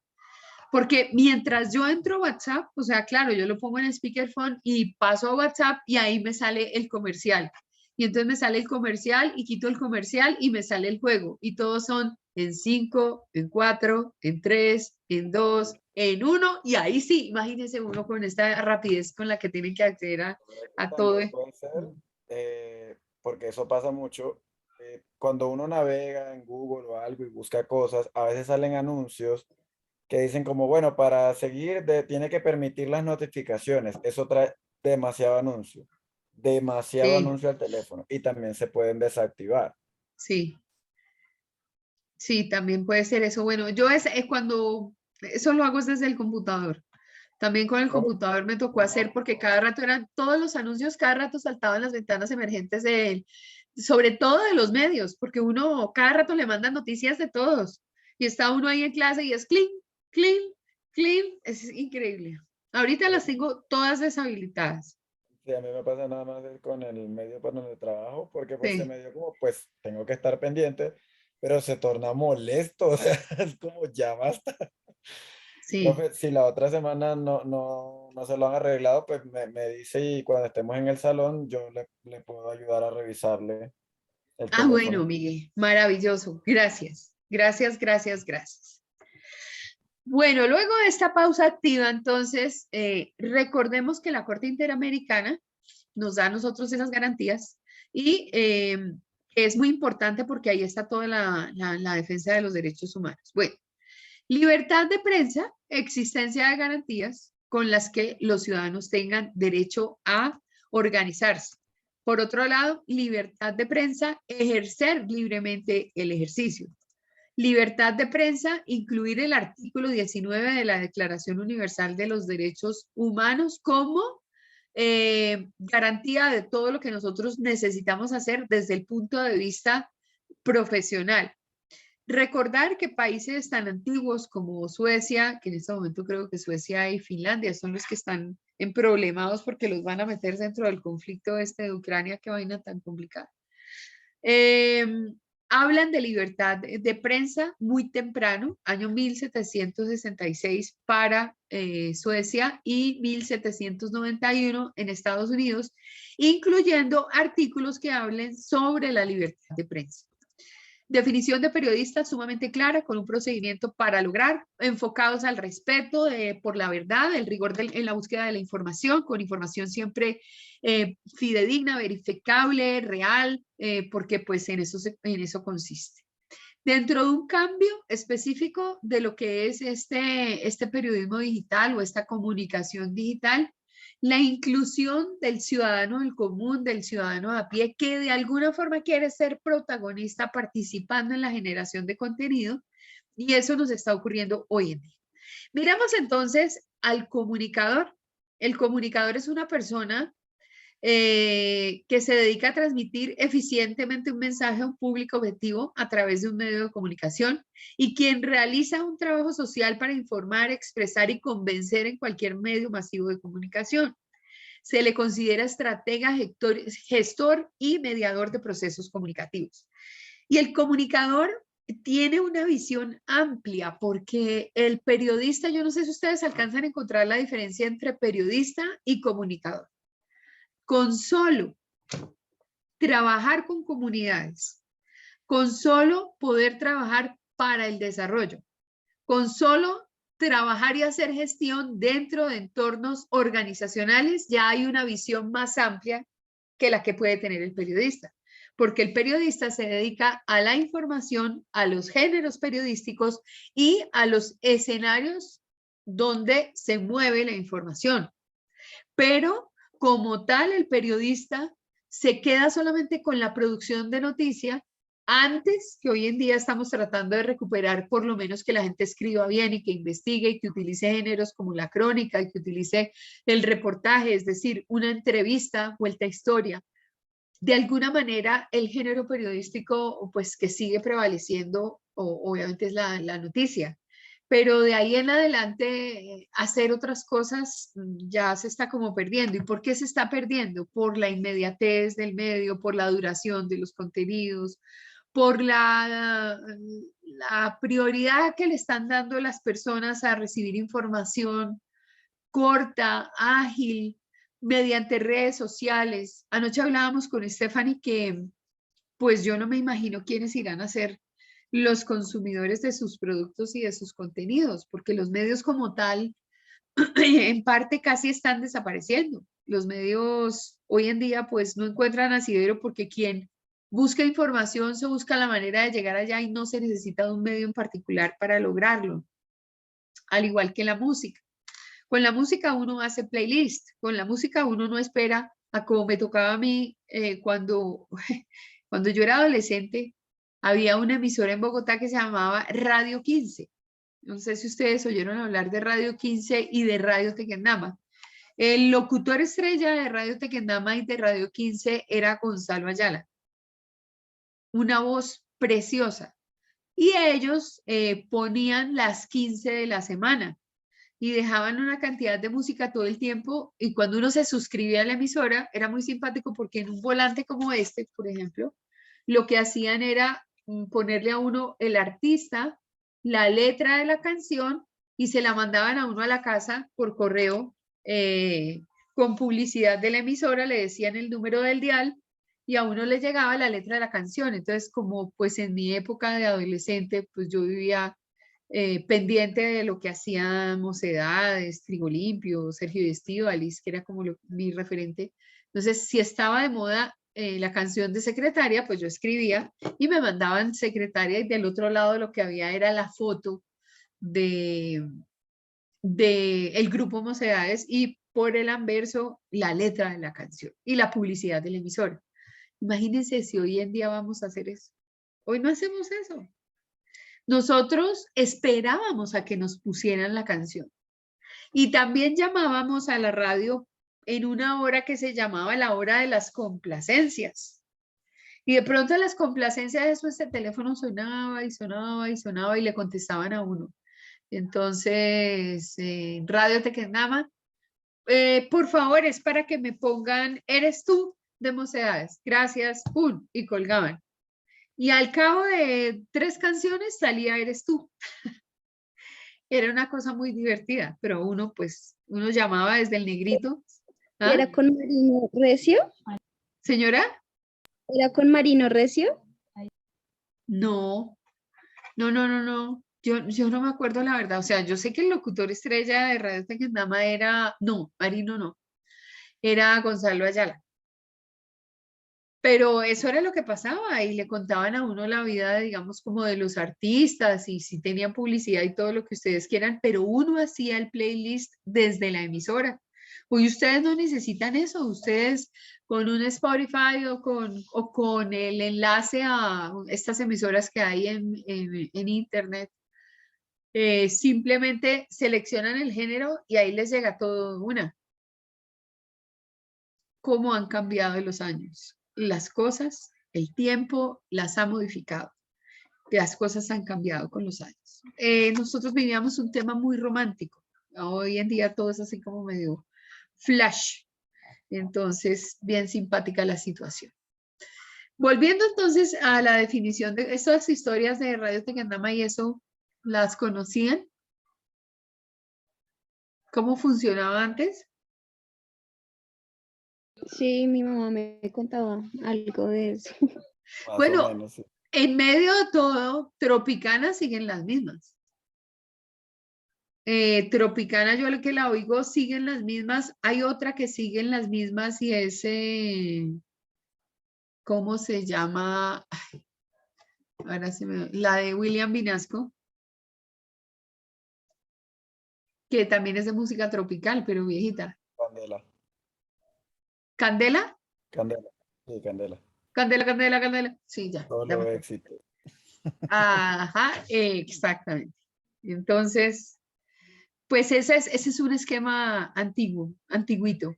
Porque mientras yo entro a WhatsApp, o sea, claro, yo lo pongo en el speakerphone y paso a WhatsApp y ahí me sale el comercial. Y entonces me sale el comercial y quito el comercial y me sale el juego. Y todos son en 5, en 4, en 3, en 2, en 1. Y ahí sí, imagínense uno con esta rapidez con la que tienen que acceder
Correcto,
a todo.
también puede ser, porque eso pasa mucho. Cuando uno navega en Google o algo y busca cosas, a veces salen anuncios que dicen como, bueno, para seguir tiene que permitir las notificaciones. Eso trae demasiado
Sí,
anuncio al teléfono y también se pueden desactivar.
sí, sí, también puede ser eso. Bueno, yo es cuando, eso lo hago es desde el computador. También con el
No,
computador me tocó hacer porque cada rato eran todos los anuncios, cada rato saltaban las ventanas emergentes de él, sobre todo de los medios, porque uno cada rato le manda noticias de todos y está uno ahí en clase y es clean, clean, clean, es increíble. Ahorita las tengo todas deshabilitadas.
sí, a mí me pasa nada más con el medio para donde trabajo, porque pues se
Sí,
me dio como, pues tengo que estar pendiente, pero se torna molesto, o sea, es como ya basta.
sí.
Profe, si la otra semana no se lo han arreglado, pues me dice y cuando estemos en el salón yo le puedo ayudar a revisarle el
Ah, bueno,
teléfono.
Miguel, maravilloso. Gracias, gracias, gracias, gracias. Bueno, luego de esta pausa activa, entonces, recordemos que la Corte Interamericana nos da a nosotros esas garantías y es muy importante porque ahí está toda la defensa de los derechos humanos. Bueno, libertad de prensa, existencia de garantías con las que los ciudadanos tengan derecho a organizarse. Por otro lado, libertad de prensa, ejercer libremente el ejercicio. Libertad de prensa, incluir el artículo 19 de la Declaración Universal de los Derechos Humanos como garantía de todo lo que nosotros necesitamos hacer desde el punto de vista profesional. Recordar que países tan antiguos como Suecia, que en este momento creo que Suecia y Finlandia son los que están en problemados porque los van a meter dentro del conflicto este de Ucrania, qué vaina tan complicada. Eh, Hablan de libertad de prensa muy temprano, año 1766 para Suecia y 1791 en Estados Unidos, incluyendo artículos que hablen sobre la libertad de prensa. Definición de periodista sumamente clara, con un procedimiento para lograr, enfocados al respeto por la verdad, el rigor en la búsqueda de la información, con información siempre fidedigna, verificable, real, porque pues en eso consiste. Dentro de un cambio específico de lo que es este periodismo digital o esta comunicación digital, la inclusión del ciudadano del común, del ciudadano a pie, que de alguna forma quiere ser protagonista participando en la generación de contenido, y eso nos está ocurriendo hoy en día. Miramos entonces al comunicador. El comunicador es una persona que se dedica a transmitir eficientemente un mensaje a un público objetivo a través de un medio de comunicación y quien realiza un trabajo social para informar, expresar y convencer en cualquier medio masivo de comunicación. Se le considera estratega, gestor y mediador de procesos comunicativos. Y el comunicador tiene una visión amplia, porque el periodista, yo no sé si ustedes alcanzan a encontrar la diferencia entre periodista y comunicador. Con solo trabajar con comunidades, con solo poder trabajar para el desarrollo, con solo trabajar y hacer gestión dentro de entornos organizacionales, ya hay una visión más amplia que la que puede tener el periodista, porque el periodista se dedica a la información, a los géneros periodísticos y a los escenarios donde se mueve la información. Pero como tal, el periodista se queda solamente con la producción de noticia, antes que hoy en día estamos tratando de recuperar por lo menos que la gente escriba bien y que investigue y que utilice géneros como la crónica y que utilice el reportaje, es decir, una entrevista, vuelta a historia. De alguna manera, el género periodístico, pues que sigue prevaleciendo, obviamente es la noticia. Pero de ahí en adelante, hacer otras cosas ya se está como perdiendo. ¿Y por qué se está perdiendo? Por la inmediatez del medio, por la duración de los contenidos, por la prioridad que le están dando las personas a recibir información corta, ágil, mediante redes sociales. Anoche hablábamos con Stephanie que pues yo no me imagino quiénes irán a ser los consumidores de sus productos y de sus contenidos, porque los medios como tal, en parte casi están desapareciendo. Los medios hoy en día pues no encuentran asidero porque quien busca información se busca la manera de llegar allá y no se necesita de un medio en particular para lograrlo, al igual que la música. Con la música uno hace playlist, con la música uno no espera a como me tocaba a mí cuando yo era adolescente, había una emisora en Bogotá que se llamaba Radio 15. No sé si ustedes oyeron hablar de Radio 15 y de Radio Tequendama. El locutor estrella de Radio Tequendama y de Radio 15 era Gonzalo Ayala. Una voz preciosa. Y ellos ponían las 15 de la semana y dejaban una cantidad de música todo el tiempo, y cuando uno se suscribía a la emisora era muy simpático porque en un volante como este, por ejemplo, lo que hacían era ponerle a uno el artista, la letra de la canción y se la mandaban a uno a la casa por correo con publicidad de la emisora, le decían el número del dial y a uno le llegaba la letra de la canción. Entonces, como pues en mi época de adolescente, pues yo vivía pendiente de lo que hacían Mocedades, Trigo Limpio, Sergio y Estíbaliz, que era como mi referente. Entonces, si estaba de moda la canción de Secretaria, pues yo escribía y me mandaban Secretaria y del otro lado lo que había era la foto de el grupo Mocedades y por el anverso la letra de la canción y la publicidad de la emisora. Imagínense si hoy en día vamos a hacer eso. Hoy no hacemos eso. Nosotros esperábamos a que nos pusieran la canción y también llamábamos a la radio en una hora que se llamaba la hora de las complacencias. Y de pronto las complacencias, después el teléfono sonaba y sonaba y sonaba y le contestaban a uno. Entonces, Radio Tequendama, por favor, es para que me pongan Eres tú de Mocedades. Gracias, ¡pum! Y colgaban. Y al cabo de 3 canciones salía Eres tú. Era una cosa muy divertida, pero uno llamaba desde el negrito. ¿Ah?
¿Era con Marino Recio?
¿Señora?
¿Era con Marino Recio?
No, no. Yo no me acuerdo la verdad. O sea, yo sé que el locutor estrella de Radio Tequendama era, no, Marino no, era Gonzalo Ayala. Pero eso era lo que pasaba y le contaban a uno la vida, digamos, como de los artistas y si tenían publicidad y todo lo que ustedes quieran, pero uno hacía el playlist desde la emisora. Hoy ustedes no necesitan eso, ustedes con un Spotify o con el enlace a estas emisoras que hay en internet, simplemente seleccionan el género y ahí les llega todo una. ¿Cómo han cambiado los años? Las cosas, el tiempo las ha modificado. Las cosas han cambiado con los años. Nosotros vivíamos un tema muy romántico. Hoy en día todo es así como medio flash. Entonces, bien simpática la situación. Volviendo entonces a la definición de estas historias de Radio Tequendama y eso, ¿las conocían? ¿Cómo funcionaba antes?
Sí, mi mamá me contaba algo de eso.
Más o
Bueno,
menos, sí.
en medio de todo, Tropicana siguen las mismas. Tropicana, yo lo que la oigo, siguen las mismas. Hay otra que siguen las mismas y es, ¿cómo se llama? Ay, ahora la de William Vinasco, que también es de música tropical, pero viejita.
Candela.
¿Candela?
Candela. Sí, Candela.
Candela, Candela, Candela. Sí, ya. Ya me
Solo
acuerdo.
éxito.
Ajá, exactamente. Entonces, pues ese es un esquema antiguo, antiguito.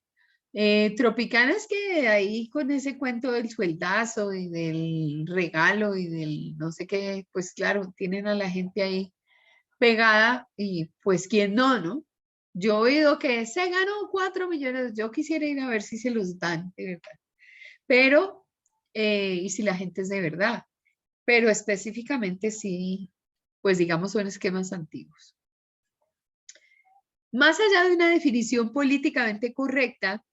Tropicana es que ahí con ese cuento del sueldazo y del regalo y del no sé qué, pues claro, tienen a la gente ahí pegada y pues quién no, ¿no? Yo he oído que se ganó 4 millones, yo quisiera ir a ver si se los dan, de verdad. Pero, y si la gente es de verdad, pero específicamente sí, pues digamos son esquemas antiguos. Más allá de una definición políticamente correcta,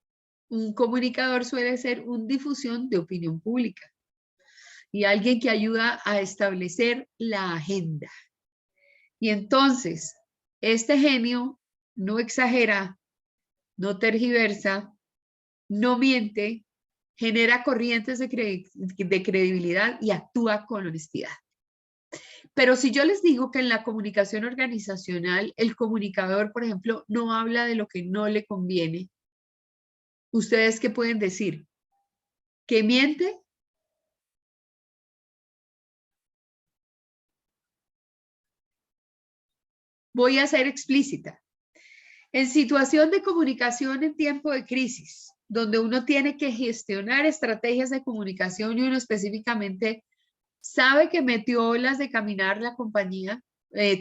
un comunicador suele ser un difusión de opinión pública y alguien que ayuda a establecer la agenda. Y entonces, este genio no exagera, no tergiversa, no miente, genera corrientes de credibilidad y actúa con honestidad. Pero si yo les digo que en la comunicación organizacional, el comunicador, por ejemplo, no habla de lo que no le conviene, ¿ustedes qué pueden decir? ¿Que miente? Voy a ser explícita. En situación de comunicación en tiempo de crisis, donde uno tiene que gestionar estrategias de comunicación y uno específicamente sabe que metió las de caminar la compañía,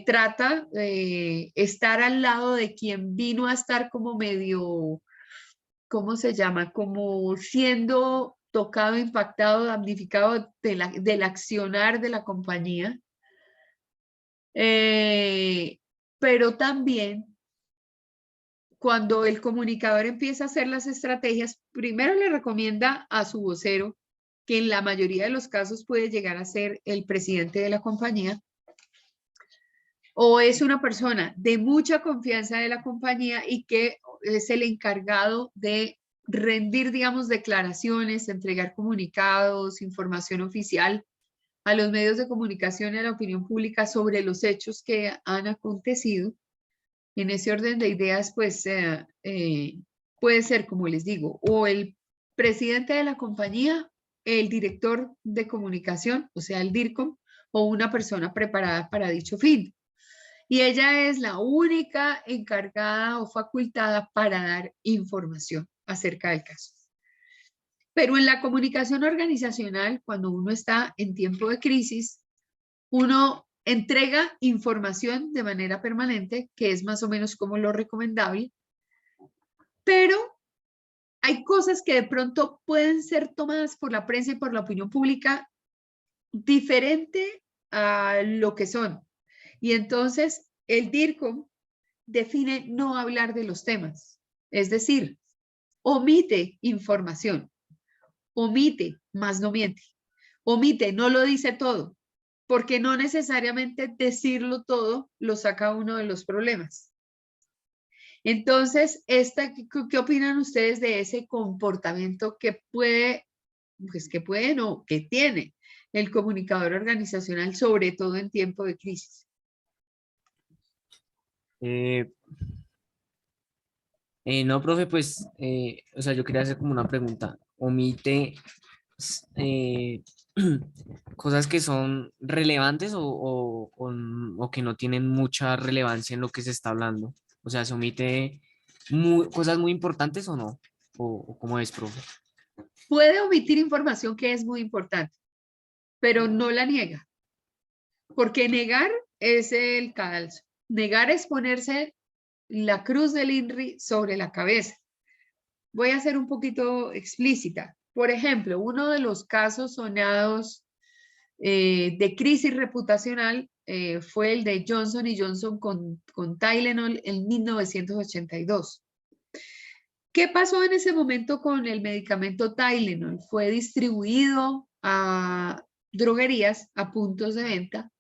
trata de estar al lado de quien vino a estar como medio, ¿cómo se llama? Como siendo tocado, impactado, damnificado del accionar de la compañía. Pero también cuando el comunicador empieza a hacer las estrategias, primero le recomienda a su vocero, que en la mayoría de los casos puede llegar a ser el presidente de la compañía, o es una persona de mucha confianza de la compañía y que es el encargado de rendir, digamos, declaraciones, entregar comunicados, información oficial a los medios de comunicación y a la opinión pública sobre los hechos que han acontecido. En ese orden de ideas, pues puede ser, como les digo, o el presidente de la compañía, el director de comunicación, o sea, el DIRCOM, o una persona preparada para dicho fin. Y ella es la única encargada o facultada para dar información acerca del caso. Pero en la comunicación organizacional, cuando uno está en tiempo de crisis, uno entrega información de manera permanente, que es más o menos como lo recomendable, pero hay cosas que de pronto pueden ser tomadas por la prensa y por la opinión pública diferente a lo que son. Y entonces el DIRCOM define no hablar de los temas, es decir, omite información, omite, más no miente, omite, no lo dice todo, porque no necesariamente decirlo todo lo saca uno de los problemas. Entonces, ¿qué opinan ustedes de ese comportamiento que puede, pues que puede no, que tiene el comunicador organizacional, sobre todo en tiempo de crisis?
Eh, no, profe, pues, o sea, yo quería hacer como una pregunta. Omite eh, cosas que son relevantes o que no tienen mucha relevancia en lo que se está hablando. O sea, se omite cosas muy importantes o no. O cómo es, profe.
Puede omitir información que es muy importante, pero no la niega, porque negar es el cadalso. Negar es ponerse la cruz del INRI sobre la cabeza. Voy a ser un poquito explícita. Por ejemplo, uno de los casos sonados de crisis reputacional fue el de Johnson y Johnson con Tylenol en 1982. ¿Qué pasó en ese momento con el medicamento Tylenol? Fue distribuido a droguerías, a puntos de venta,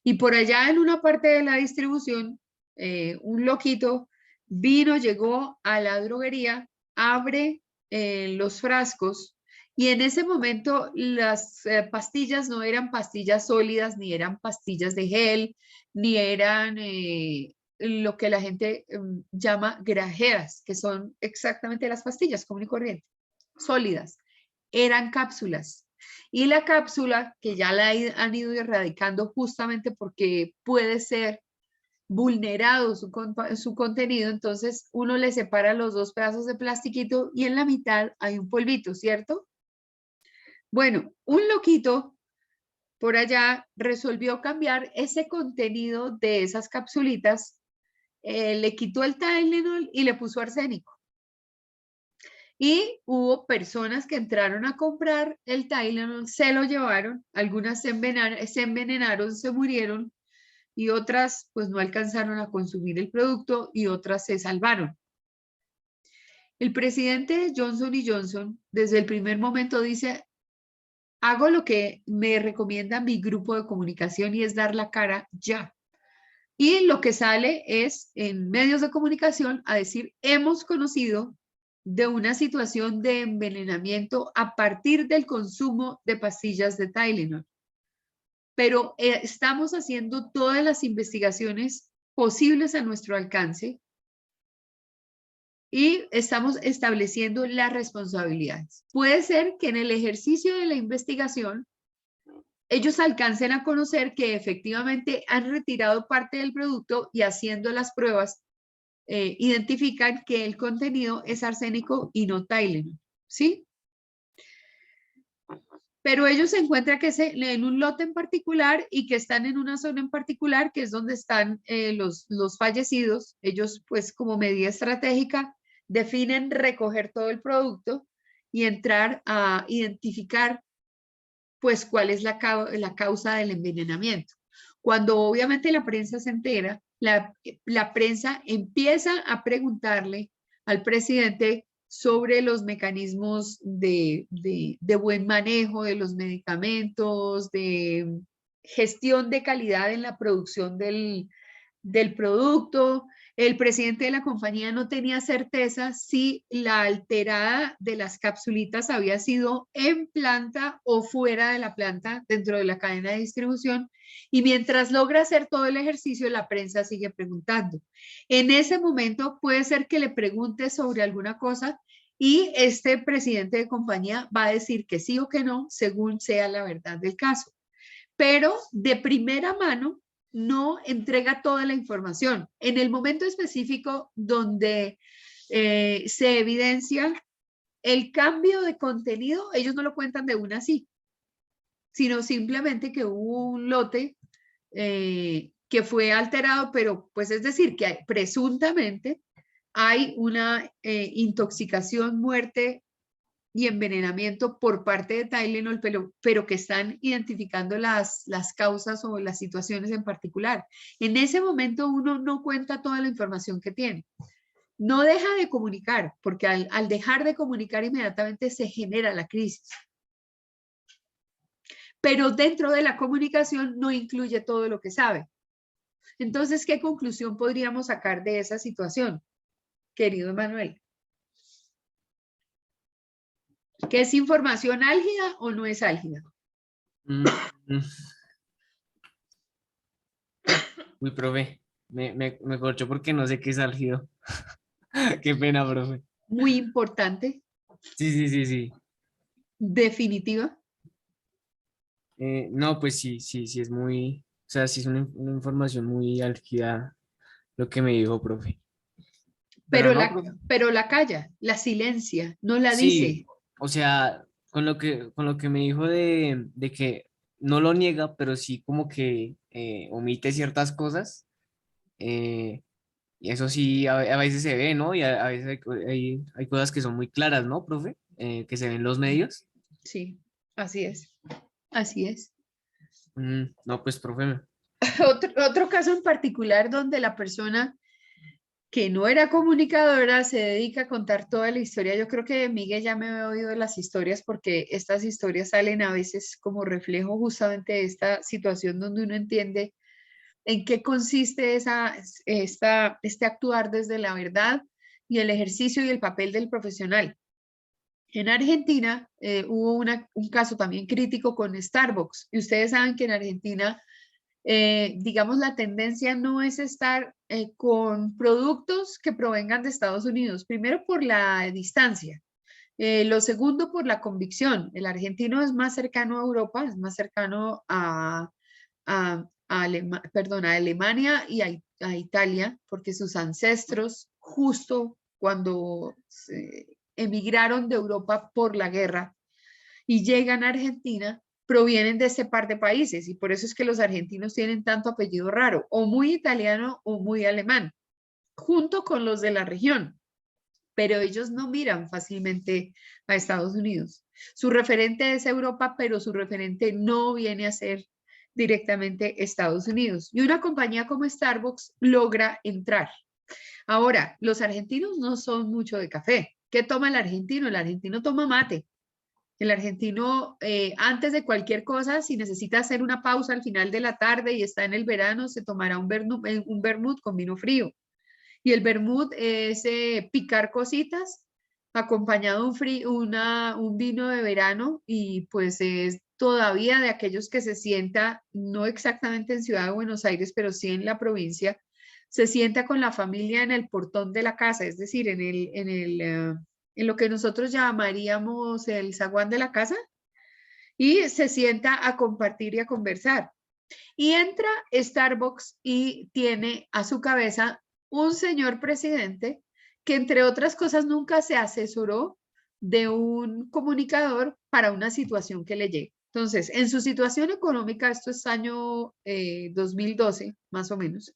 y por allá en una parte de la distribución, un loquito vino, llegó a la droguería, abre los frascos, y en ese momento las pastillas no eran pastillas sólidas, ni eran pastillas de gel, ni eran lo que la gente llama grajeas, que son exactamente las pastillas común y corriente, sólidas. Eran cápsulas. Y la cápsula, que ya la han ido erradicando justamente porque puede ser vulnerado su contenido, entonces uno le separa los dos pedazos de plastiquito y en la mitad hay un polvito, ¿cierto? Bueno, un loquito por allá resolvió cambiar ese contenido de esas capsulitas, le quitó el Tylenol y le puso arsénico. Y hubo personas que entraron a comprar el Tylenol, se lo llevaron, algunas se envenenaron, se murieron y otras pues no alcanzaron a consumir el producto y otras se salvaron. El presidente Johnson y Johnson desde el primer momento dice, hago lo que me recomienda mi grupo de comunicación y es dar la cara ya. Y lo que sale es en medios de comunicación a decir, hemos conocido de una situación de envenenamiento a partir del consumo de pastillas de Tylenol. Pero estamos haciendo todas las investigaciones posibles a nuestro alcance y estamos estableciendo las responsabilidades. Puede ser que en el ejercicio de la investigación ellos alcancen a conocer que efectivamente han retirado parte del producto y haciendo las pruebas identifican que el contenido es arsénico y no Tylenol, ¿sí? Pero ellos se encuentran que en un lote en particular y que están en una zona en particular, que es donde están los fallecidos. Ellos, pues, como medida estratégica, definen recoger todo el producto y entrar a identificar, pues, cuál es la causa del envenenamiento. Cuando obviamente la prensa se entera, la prensa empieza a preguntarle al presidente sobre los mecanismos de buen manejo de los medicamentos, de gestión de calidad en la producción del producto. El presidente de la compañía no tenía certeza si la alterada de las capsulitas había sido en planta o fuera de la planta dentro de la cadena de distribución. Y mientras logra hacer todo el ejercicio, la prensa sigue preguntando. En ese momento puede ser que le pregunte sobre alguna cosa y este presidente de compañía va a decir que sí o que no, según sea la verdad del caso. Pero de primera mano no entrega toda la información. En el momento específico donde se evidencia el cambio de contenido, ellos no lo cuentan de una así, sino simplemente que hubo un lote que fue alterado, pero pues es decir, que presuntamente hay una intoxicación, muerte y envenenamiento por parte de Tylenol, pero que están identificando las causas o las situaciones en particular. En ese momento uno no cuenta toda la información que tiene. No deja de comunicar, porque al dejar de comunicar inmediatamente se genera la crisis. Pero dentro de la comunicación no incluye todo lo que sabe. Entonces, ¿qué conclusión podríamos sacar de esa situación, querido Emanuel? ¿Que es información álgida o no es álgida?
Uy, profe, me corchó porque no sé qué es álgido. Qué pena, profe.
Muy importante.
Sí.
Definitiva.
No, pues sí, es muy, o sea, sí es una información muy álgida lo que me dijo, profe. Pero no, profe.
Pero la calla, la silencia, no la
Sí,
dice.
o sea, con lo que me dijo de que no lo niega, pero sí como que omite ciertas cosas. Y eso sí, a veces se ve, ¿no? Y a veces hay cosas que son muy claras, ¿no, profe? Que se ven en los medios.
Sí, así es. Así es.
No, pues, profe,
Otro caso en particular donde la persona que no era comunicadora se dedica a contar toda la historia. Yo creo que Miguel ya me ha oído las historias porque estas historias salen a veces como reflejo justamente de esta situación donde uno entiende en qué consiste este actuar desde la verdad y el ejercicio y el papel del profesional. En Argentina hubo un caso también crítico con Starbucks y ustedes saben que en Argentina digamos, la tendencia no es estar con productos que provengan de Estados Unidos, primero por la distancia, lo segundo por la convicción. El argentino es más cercano a Europa, es más cercano a Alemania y a Italia, porque sus ancestros, justo cuando emigraron de Europa por la guerra y llegan a Argentina, provienen de ese par de países y por eso es que los argentinos tienen tanto apellido raro, o muy italiano o muy alemán, junto con los de la región, pero ellos no miran fácilmente a Estados Unidos. Su referente es Europa, pero su referente no viene a ser directamente Estados Unidos. Y una compañía como Starbucks logra entrar. Ahora, los argentinos no son mucho de café. ¿Qué toma el argentino? El argentino toma mate. El argentino, antes de cualquier cosa, si necesita hacer una pausa al final de la tarde y está en el verano, se tomará un vermut con vino frío. Y el vermut es picar cositas acompañado de un vino de verano y pues es todavía de aquellos que se sienta, no exactamente en Ciudad de Buenos Aires, pero sí en la provincia, se sienta con la familia en el portón de la casa, es decir, en lo que nosotros llamaríamos el zaguán de la casa, y se sienta a compartir y a conversar. Y entra Starbucks y tiene a su cabeza un señor presidente que, entre otras cosas, nunca se asesoró de un comunicador para una situación que le llegue. Entonces, en su situación económica, esto es año 2012, más o menos,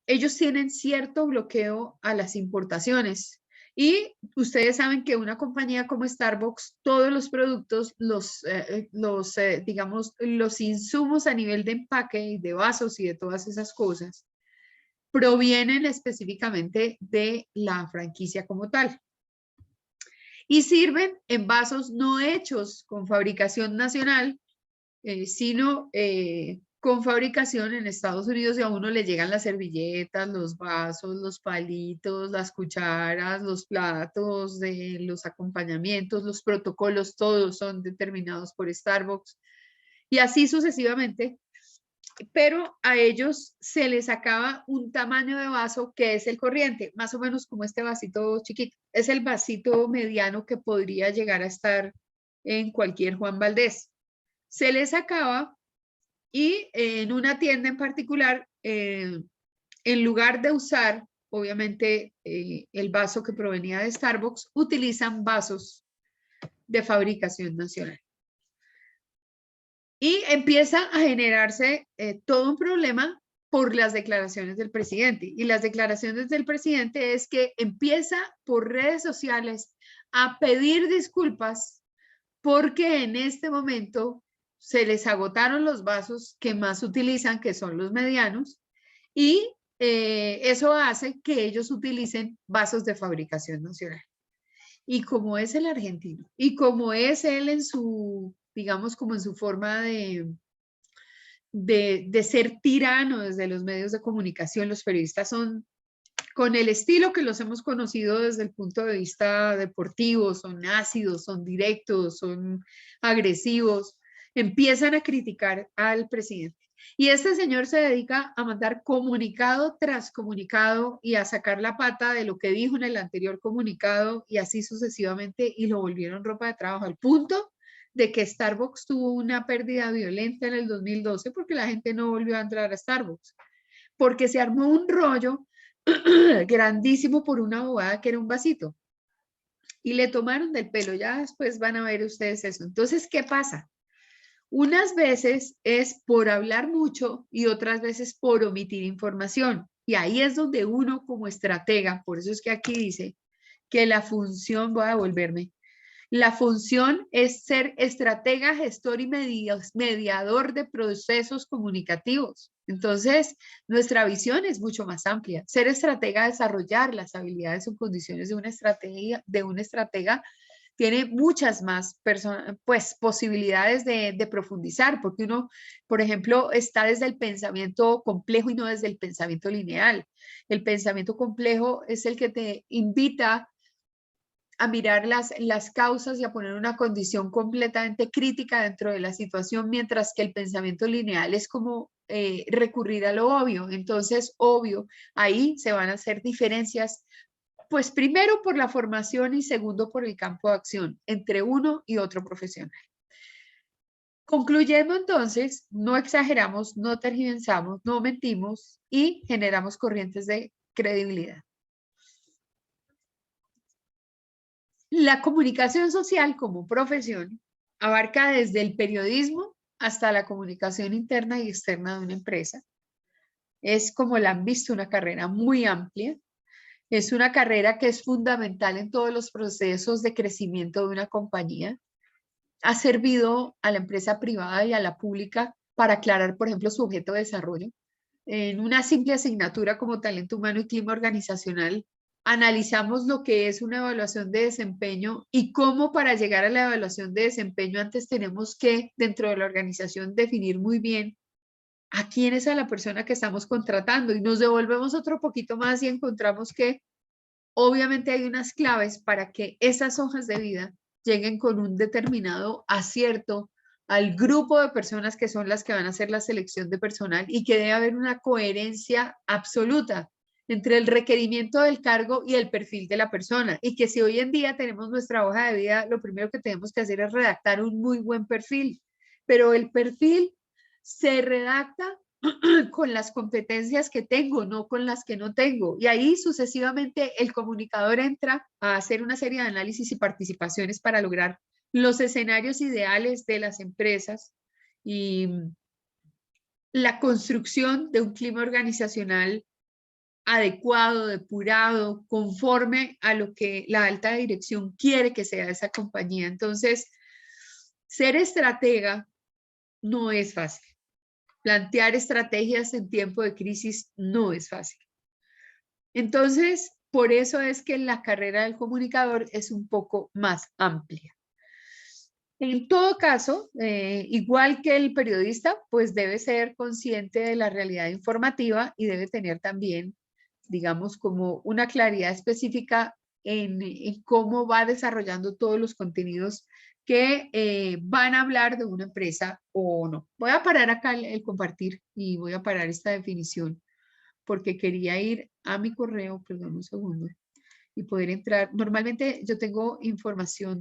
ellos tienen cierto bloqueo a las importaciones. Y ustedes saben que una compañía como Starbucks, todos los productos, digamos, los insumos a nivel de empaque y de vasos y de todas esas cosas, provienen específicamente de la franquicia como tal. Y sirven en vasos no hechos con fabricación nacional, sino con fabricación en Estados Unidos, y a uno le llegan las servilletas, los vasos, los palitos, las cucharas, los platos, los acompañamientos, los protocolos, todos son determinados por Starbucks y así sucesivamente. Pero a ellos se les acaba un tamaño de vaso que es el corriente, más o menos como este vasito chiquito. Es el vasito mediano que podría llegar a estar en cualquier Juan Valdés. Se les acaba y en una tienda en particular, en lugar de usar, obviamente, el vaso que provenía de Starbucks, utilizan vasos de fabricación nacional. Y empieza a generarse todo un problema por las declaraciones del presidente. Y las declaraciones del presidente es que empieza por redes sociales a pedir disculpas porque en este momento se les agotaron los vasos que más utilizan, que son los medianos, y eso hace que ellos utilicen vasos de fabricación nacional. Y como es el argentino, y como es él en su, digamos, como en su forma de ser tirano desde los medios de comunicación, los periodistas son, con el estilo que los hemos conocido desde el punto de vista deportivo, son ácidos, son directos, son agresivos, empiezan a criticar al presidente. Y este señor se dedica a mandar comunicado tras comunicado y a sacar la pata de lo que dijo en el anterior comunicado y así sucesivamente, y lo volvieron ropa de trabajo al punto de que Starbucks tuvo una pérdida violenta en el 2012 porque la gente no volvió a entrar a Starbucks, porque se armó un rollo grandísimo por una bobada que era un vasito y le tomaron del pelo. Ya después van a ver ustedes eso. Entonces, ¿qué pasa? Unas veces es por hablar mucho y otras veces por omitir información. Y ahí es donde uno como estratega, por eso es que aquí dice que la función, voy a volverme, La función es ser estratega, gestor y mediador de procesos comunicativos. Entonces, nuestra visión es mucho más amplia. Ser estratega, desarrollar las habilidades o condiciones de una estratega tiene muchas más posibilidades de profundizar, porque uno, por ejemplo, está desde el pensamiento complejo y no desde el pensamiento lineal. El pensamiento complejo es el que te invita a mirar las causas y a poner una condición completamente crítica dentro de la situación, mientras que el pensamiento lineal es como recurrir a lo obvio. Entonces, obvio, ahí se van a hacer diferencias, pues primero por la formación y segundo por el campo de acción entre uno y otro profesional. Concluyendo entonces, no exageramos, no tergiversamos, no mentimos y generamos corrientes de credibilidad. La comunicación social como profesión abarca desde el periodismo hasta la comunicación interna y externa de una empresa. Es, como la han visto, una carrera muy amplia. Es una carrera que es fundamental en todos los procesos de crecimiento de una compañía. Ha servido a la empresa privada y a la pública para aclarar, por ejemplo, su objeto de desarrollo. En una simple asignatura como talento humano y clima organizacional, analizamos lo que es una evaluación de desempeño y cómo para llegar a la evaluación de desempeño antes tenemos que, dentro de la organización, definir muy bien a quién es a la persona que estamos contratando, y nos devolvemos otro poquito más y encontramos que obviamente hay unas claves para que esas hojas de vida lleguen con un determinado acierto al grupo de personas que son las que van a hacer la selección de personal, y que debe haber una coherencia absoluta entre el requerimiento del cargo y el perfil de la persona, y que si hoy en día tenemos nuestra hoja de vida, lo primero que tenemos que hacer es redactar un muy buen perfil, pero el perfil se redacta con las competencias que tengo, no con las que no tengo. Y ahí sucesivamente el comunicador entra a hacer una serie de análisis y participaciones para lograr los escenarios ideales de las empresas y la construcción de un clima organizacional adecuado, depurado, conforme a lo que la alta dirección quiere que sea esa compañía. Entonces, ser estratega no es fácil. Plantear estrategias en tiempo de crisis no es fácil. Entonces, por eso es que la carrera del comunicador es un poco más amplia. En todo caso, igual que el periodista, pues debe ser consciente de la realidad informativa y debe tener también, digamos, como una claridad específica en cómo va desarrollando todos los contenidos que van a hablar de una empresa o no. Voy a parar acá el compartir y voy a parar esta definición porque quería ir a mi correo, perdón un segundo, y poder entrar. Normalmente yo tengo información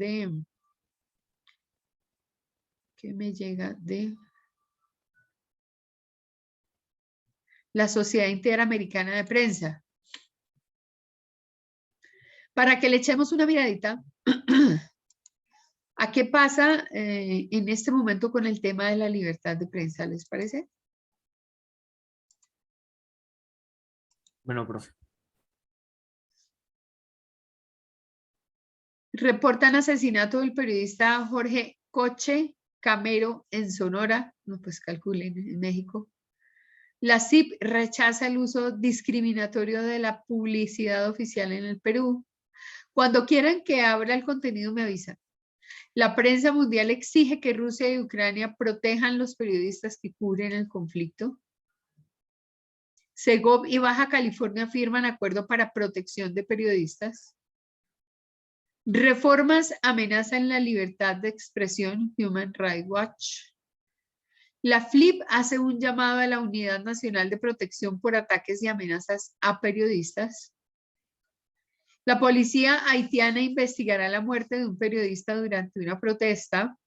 que me llega de la Sociedad Interamericana de Prensa. Para que le echemos una miradita a qué pasa en este momento con el tema de la libertad de prensa, ¿les parece?
Bueno, profe.
Reportan asesinato del periodista Jorge Coche Camero en Sonora, no, pues calculen, en México. La CIP rechaza el uso discriminatorio de la publicidad oficial en el Perú. Cuando quieran que abra el contenido me avisan. La prensa mundial exige que Rusia y Ucrania protejan los periodistas que cubren el conflicto. Segov y Baja California firman acuerdo para protección de periodistas. Reformas amenazan la libertad de expresión, Human Rights Watch. La FLIP hace un llamado a la Unidad Nacional de Protección por ataques y amenazas a periodistas. La policía haitiana investigará la muerte de un periodista durante una protesta.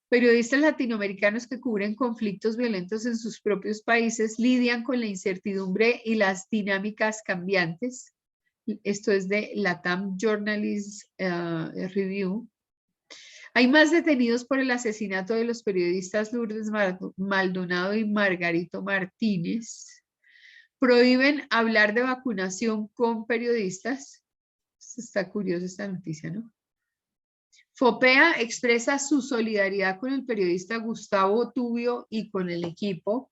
Periodistas latinoamericanos que cubren conflictos violentos en sus propios países lidian con la incertidumbre y las dinámicas cambiantes. Esto es de Latam Journalist Review. Hay más detenidos por el asesinato de los periodistas Lourdes Maldonado y Margarito Martínez. Prohíben hablar de vacunación con periodistas. Está curiosa esta noticia, ¿no? FOPEA expresa su solidaridad con el periodista Gustavo Tubio y con el equipo.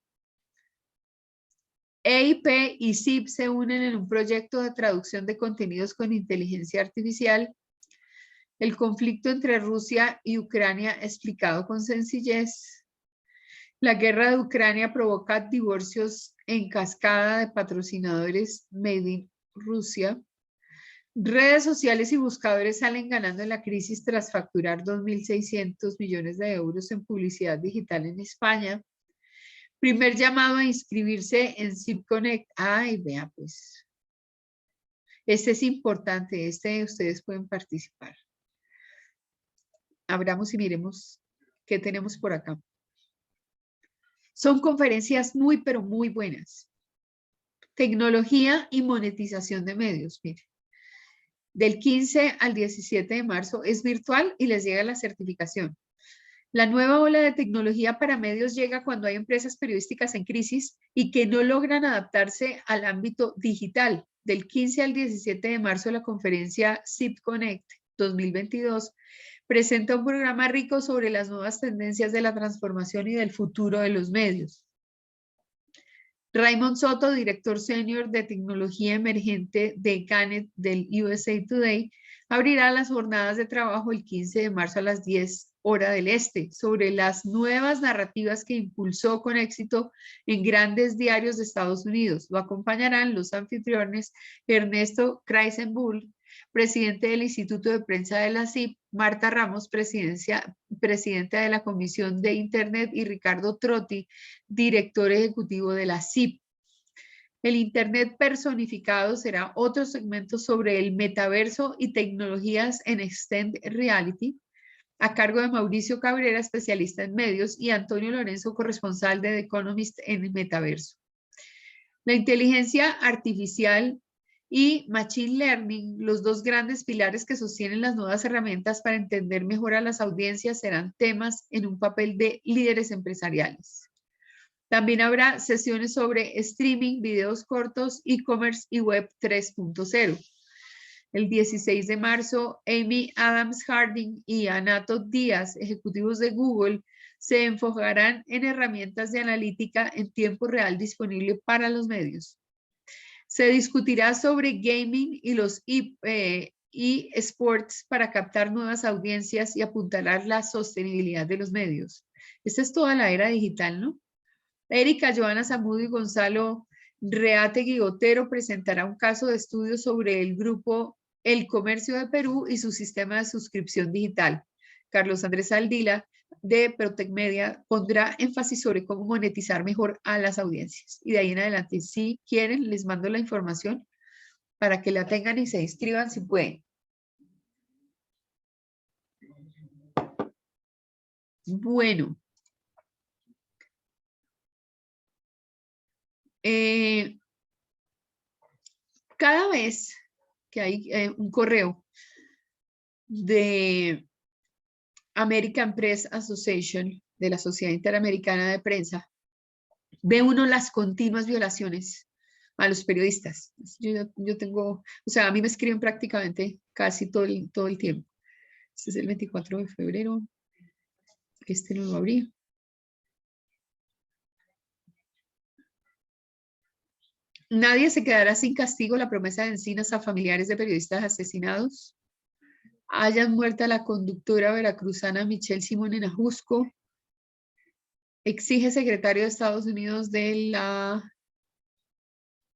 EIP y CIP se unen en un proyecto de traducción de contenidos con inteligencia artificial. El conflicto entre Rusia y Ucrania explicado con sencillez. La guerra de Ucrania provoca divorcios en cascada de patrocinadores made in Rusia. Redes sociales y buscadores salen ganando en la crisis tras facturar 2.600 millones de euros en publicidad digital en España. Primer llamado a inscribirse en CIP Connect. Ay, vea pues. Este es importante, ustedes pueden participar. Abramos y miremos qué tenemos por acá. Son conferencias muy, pero muy buenas. Tecnología y monetización de medios, mire. Del 15 al 17 de marzo es virtual y les llega la certificación. La nueva ola de tecnología para medios llega cuando hay empresas periodísticas en crisis y que no logran adaptarse al ámbito digital. Del 15 al 17 de marzo, la conferencia CIP Connect 2022 presenta un programa rico sobre las nuevas tendencias de la transformación y del futuro de los medios. Raymond Soto, director senior de tecnología emergente de Gannett del USA Today, abrirá las jornadas de trabajo el 15 de marzo a las 10 hora del este sobre las nuevas narrativas que impulsó con éxito en grandes diarios de Estados Unidos. Lo acompañarán los anfitriones Ernesto Kreisenbull, presidente del Instituto de Prensa de la CIP, Marta Ramos, presidenta de la Comisión de Internet, y Ricardo Trotti, director ejecutivo de la CIP. El Internet personificado será otro segmento sobre el metaverso y tecnologías en Extended Reality, a cargo de Mauricio Cabrera, especialista en medios, y Antonio Lorenzo, corresponsal de The Economist en el metaverso. La inteligencia artificial y Machine Learning, los dos grandes pilares que sostienen las nuevas herramientas para entender mejor a las audiencias, serán temas en un papel de líderes empresariales. También habrá sesiones sobre streaming, videos cortos, e-commerce y web 3.0. El 16 de marzo, Amy Adams Harding y Anato Díaz, ejecutivos de Google, se enfocarán en herramientas de analítica en tiempo real disponible para los medios. Se discutirá sobre gaming y los eSports para captar nuevas audiencias y apuntalar la sostenibilidad de los medios. Esta es toda la era digital, ¿no? Erika Joana Zamudio y Gonzalo Reategui Otero presentará un caso de estudio sobre el grupo El Comercio de Perú y su sistema de suscripción digital. Carlos Andrés Aldila, de Protec Media, pondrá énfasis sobre cómo monetizar mejor a las audiencias. Y de ahí en adelante, si quieren, les mando la información para que la tengan y se inscriban si pueden. Bueno. Cada vez que hay un correo de American Press Association, de la Sociedad Interamericana de Prensa, ve uno las continuas violaciones a los periodistas. Yo tengo, o sea, a mí me escriben prácticamente casi todo el tiempo. Este es el 24 de febrero. Este no lo abrí. Nadie se quedará sin castigo. La promesa de Encinas a familiares de periodistas asesinados. Hayan muerto a la conductora veracruzana Michelle Simón en Ajusco. Exige secretario de Estados Unidos de la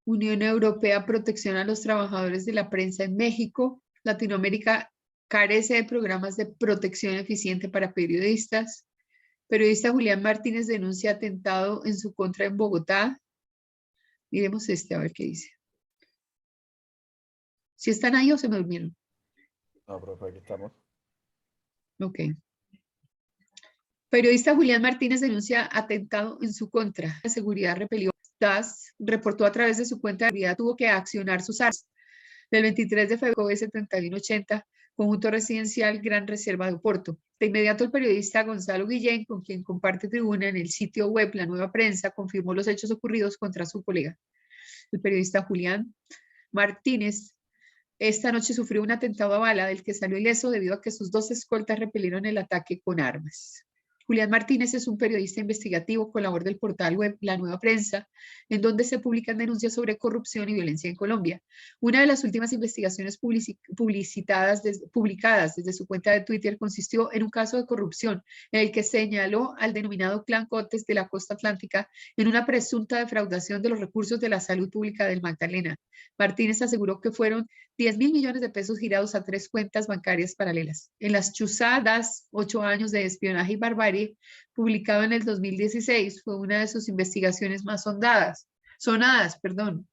Unión Europea protección a los trabajadores de la prensa en México. Latinoamérica carece de programas de protección eficiente para periodistas. Periodista Julián Martínez denuncia atentado en su contra en Bogotá. Miremos a ver qué dice. ¿Si están ahí o se me durmieron?
No, profe, aquí estamos.
Ok. Periodista Julián Martínez denuncia atentado en su contra. La seguridad repelió. DAS reportó a través de su cuenta de seguridad tuvo que accionar sus armas. Del 23 de febrero, 7180, conjunto residencial Gran Reserva de Oporto. De inmediato, el periodista Gonzalo Guillén, con quien comparte tribuna en el sitio web La Nueva Prensa, confirmó los hechos ocurridos contra su colega. El periodista Julián Martínez esta noche sufrió un atentado a bala del que salió ileso debido a que sus dos escoltas repelieron el ataque con armas. Julián Martínez es un periodista investigativo, colaborador del portal web La Nueva Prensa, en donde se publican denuncias sobre corrupción y violencia en Colombia. Una de las últimas investigaciones publicadas desde su cuenta de Twitter consistió en un caso de corrupción en el que señaló al denominado Clan Cotes de la Costa Atlántica en una presunta defraudación de los recursos de la salud pública del Magdalena. Martínez aseguró que fueron 10.000 millones de pesos girados a 3 cuentas bancarias paralelas. En las chuzadas, 8 años de espionaje y barbarie, publicado en el 2016, fue una de sus investigaciones más sonadas,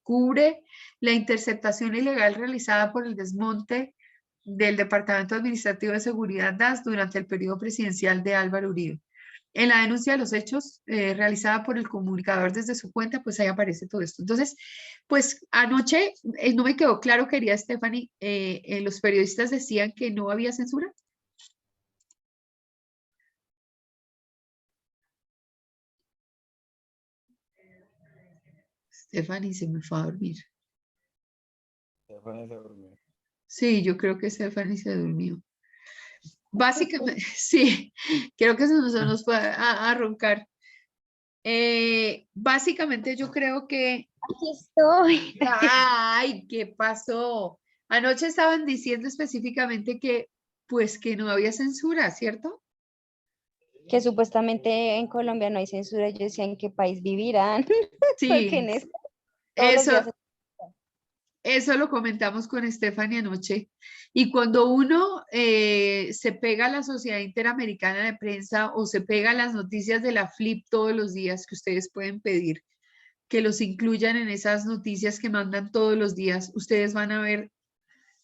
cubre la interceptación ilegal realizada por el desmonte del Departamento Administrativo de Seguridad DAS durante el periodo presidencial de Álvaro Uribe. En la denuncia de los hechos realizada por el comunicador desde su cuenta, pues ahí aparece todo esto. Entonces, pues anoche no me quedó claro, querida Stephanie, los periodistas decían que no había censura. Stephanie se me fue a dormir.
Stephanie se durmió.
Sí, yo creo que Stephanie se durmió. Básicamente, sí, creo que se nos fue a roncar. Básicamente yo creo que...
Aquí estoy.
¡Ay! ¿Qué pasó? Anoche estaban diciendo específicamente que, pues, que no había censura, ¿cierto?
Que supuestamente en Colombia no hay censura. Yo decía, ¿en qué país vivirán? Porque en
Sí,
todos los días...
eso lo comentamos con Stephanie anoche. Y cuando uno se pega a la Sociedad Interamericana de Prensa o se pega a las noticias de la FLIP todos los días que ustedes pueden pedir, que los incluyan en esas noticias que mandan todos los días, ustedes van a ver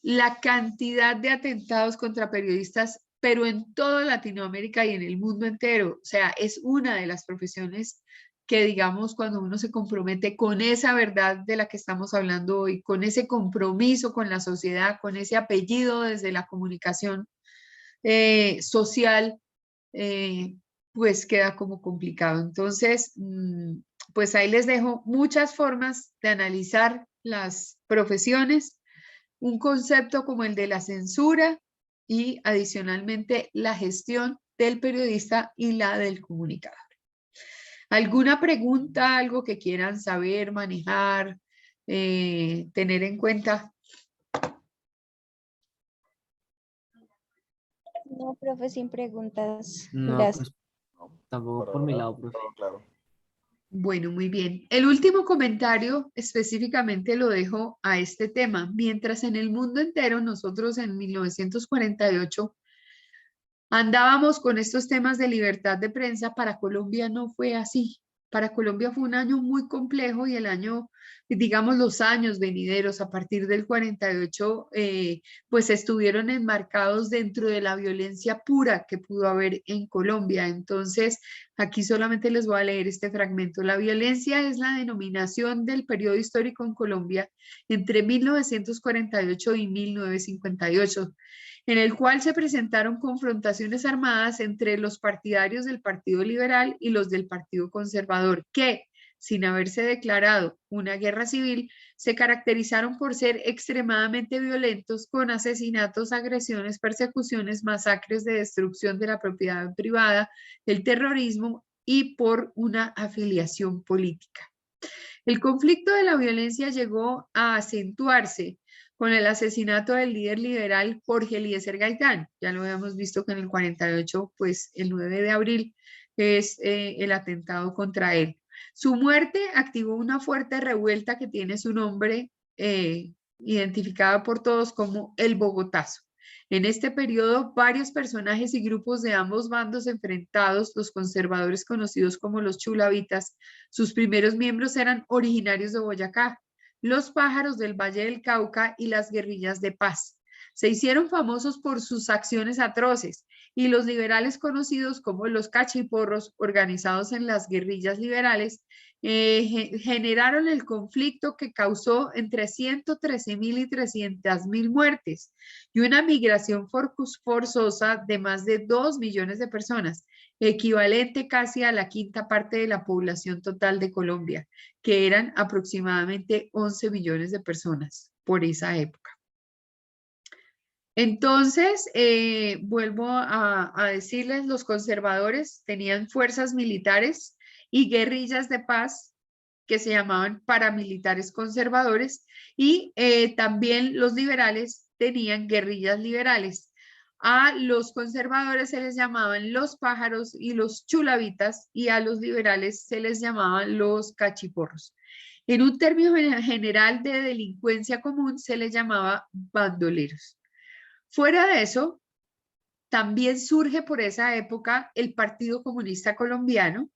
la cantidad de atentados contra periodistas, pero en toda Latinoamérica y en el mundo entero. O sea, es una de las profesiones que, digamos, cuando uno se compromete con esa verdad de la que estamos hablando hoy, con ese compromiso con la sociedad, con ese apellido desde la comunicación social, pues queda como complicado. Entonces, pues ahí les dejo muchas formas de analizar las profesiones, un concepto como el de la censura y adicionalmente la gestión del periodista y la del comunicador. ¿Alguna pregunta, algo que quieran saber, manejar, tener en cuenta?
No, profe, sin preguntas.
No,
Gracias.
pues tampoco
Por
por mi
ahora,
lado, profe.
todo claro.
Bueno, muy bien. El último comentario específicamente lo dejo a este tema. Mientras en el mundo entero nosotros en 1948 andábamos con estos temas de libertad de prensa, para Colombia no fue así. Para Colombia fue un año muy complejo y el año, digamos, los años venideros a partir del 48, pues estuvieron enmarcados dentro de la violencia pura que pudo haber en Colombia. Entonces, aquí solamente les voy a leer este fragmento. La violencia es la denominación del periodo histórico en Colombia entre 1948 y 1958, en el cual se presentaron confrontaciones armadas entre los partidarios del Partido Liberal y los del Partido Conservador, que, sin haberse declarado una guerra civil, se caracterizaron por ser extremadamente violentos, con asesinatos, agresiones, persecuciones, masacres de destrucción de la propiedad privada, el terrorismo y por una afiliación política. El conflicto de la violencia llegó a acentuarse con el asesinato del líder liberal Jorge Eliezer Gaitán. Ya lo habíamos visto que en el 48, pues el 9 de abril es el atentado contra él. Su muerte activó una fuerte revuelta que tiene su nombre identificado por todos como el Bogotazo. En este periodo, varios personajes y grupos de ambos bandos enfrentados, los conservadores conocidos como los chulavitas, sus primeros miembros eran originarios de Boyacá, los pájaros del Valle del Cauca y las guerrillas de paz. Se hicieron famosos por sus acciones atroces y los liberales conocidos como los cachiporros, organizados en las guerrillas liberales, generaron el conflicto que causó entre 113.000 y 300.000 muertes y una migración forzosa de más de 2 millones de personas, equivalente casi a la quinta parte de la población total de Colombia, que eran aproximadamente 11 millones de personas por esa época. Entonces, vuelvo a decirles, los conservadores tenían fuerzas militares y guerrillas de paz que se llamaban paramilitares conservadores, y también los liberales tenían guerrillas liberales. A los conservadores se les llamaban los pájaros y los chulavitas, y a los liberales se les llamaban los cachiporros. En un término general de delincuencia común se les llamaba bandoleros. Fuera de eso, también surge por esa época el Partido Comunista Colombiano,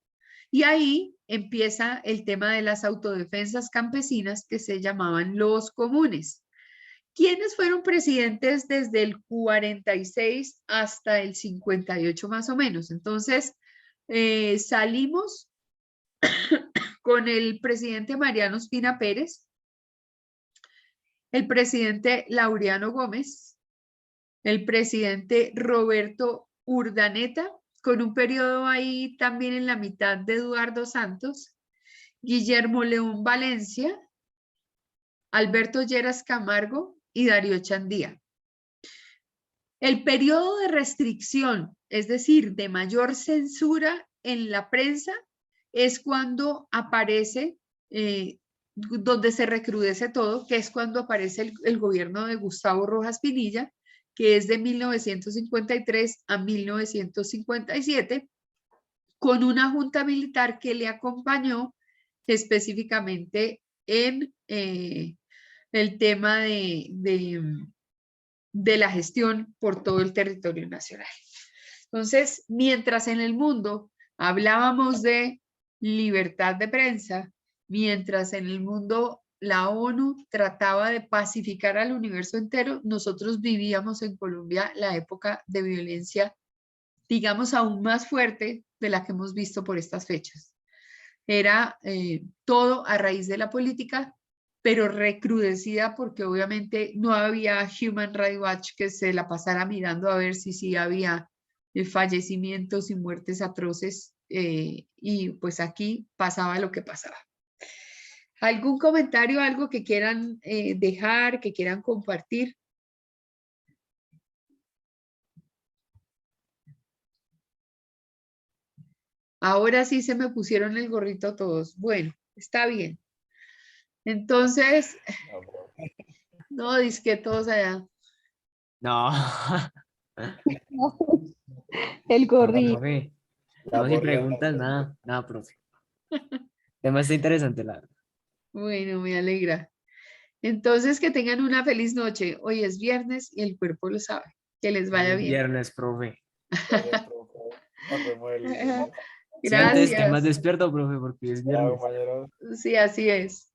y ahí empieza el tema de las autodefensas campesinas que se llamaban los comunes. ¿Quiénes fueron presidentes desde el 46 hasta el 58 más o menos? Entonces, salimos con el presidente Mariano Ospina Pérez, el presidente Laureano Gómez, el presidente Roberto Urdaneta, con un periodo ahí también en la mitad de Eduardo Santos, Guillermo León Valencia, Alberto Lleras Camargo y Darío Chandía. El periodo de restricción, es decir, de mayor censura en la prensa, es cuando aparece, donde se recrudece todo, que es cuando aparece el gobierno de Gustavo Rojas Pinilla, que es de 1953 a 1957, con una junta militar que le acompañó específicamente en el tema de la gestión por todo el territorio nacional. Entonces, mientras en el mundo hablábamos de libertad de prensa, mientras en el mundo la ONU trataba de pacificar al universo entero, nosotros vivíamos en Colombia la época de violencia, digamos, aún más fuerte de la que hemos visto por estas fechas. Era todo a raíz de la política, pero recrudecida porque obviamente no había Human Rights Watch que se la pasara mirando a ver si sí había fallecimientos y muertes atroces, y pues aquí pasaba lo que pasaba. ¿Algún comentario, algo que quieran dejar, que quieran compartir? Ahora sí se me pusieron el gorrito todos. Bueno, está bien. Entonces, no, dizque todos allá.
No.
El
No,
gorrito.
profe.
La
No, sin
borla, la
preguntas,
borla.
nada, nada, profe. El tema está interesante, la verdad.
Bueno, me alegra. Entonces, que tengan una feliz noche. Hoy es viernes y el cuerpo lo sabe. Que les vaya
Feliz
bien.
viernes, profe.
Gracias, profe. Nos vemos el lunes.
Sí, antes que más
Gracias.
despierto, profe, porque es
Chao,
viernes.
compañeros.
Sí, así es.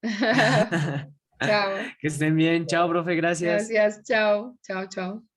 Chao.
Que estén bien. Chao, profe, gracias.
Gracias. Chao. Chao, chao.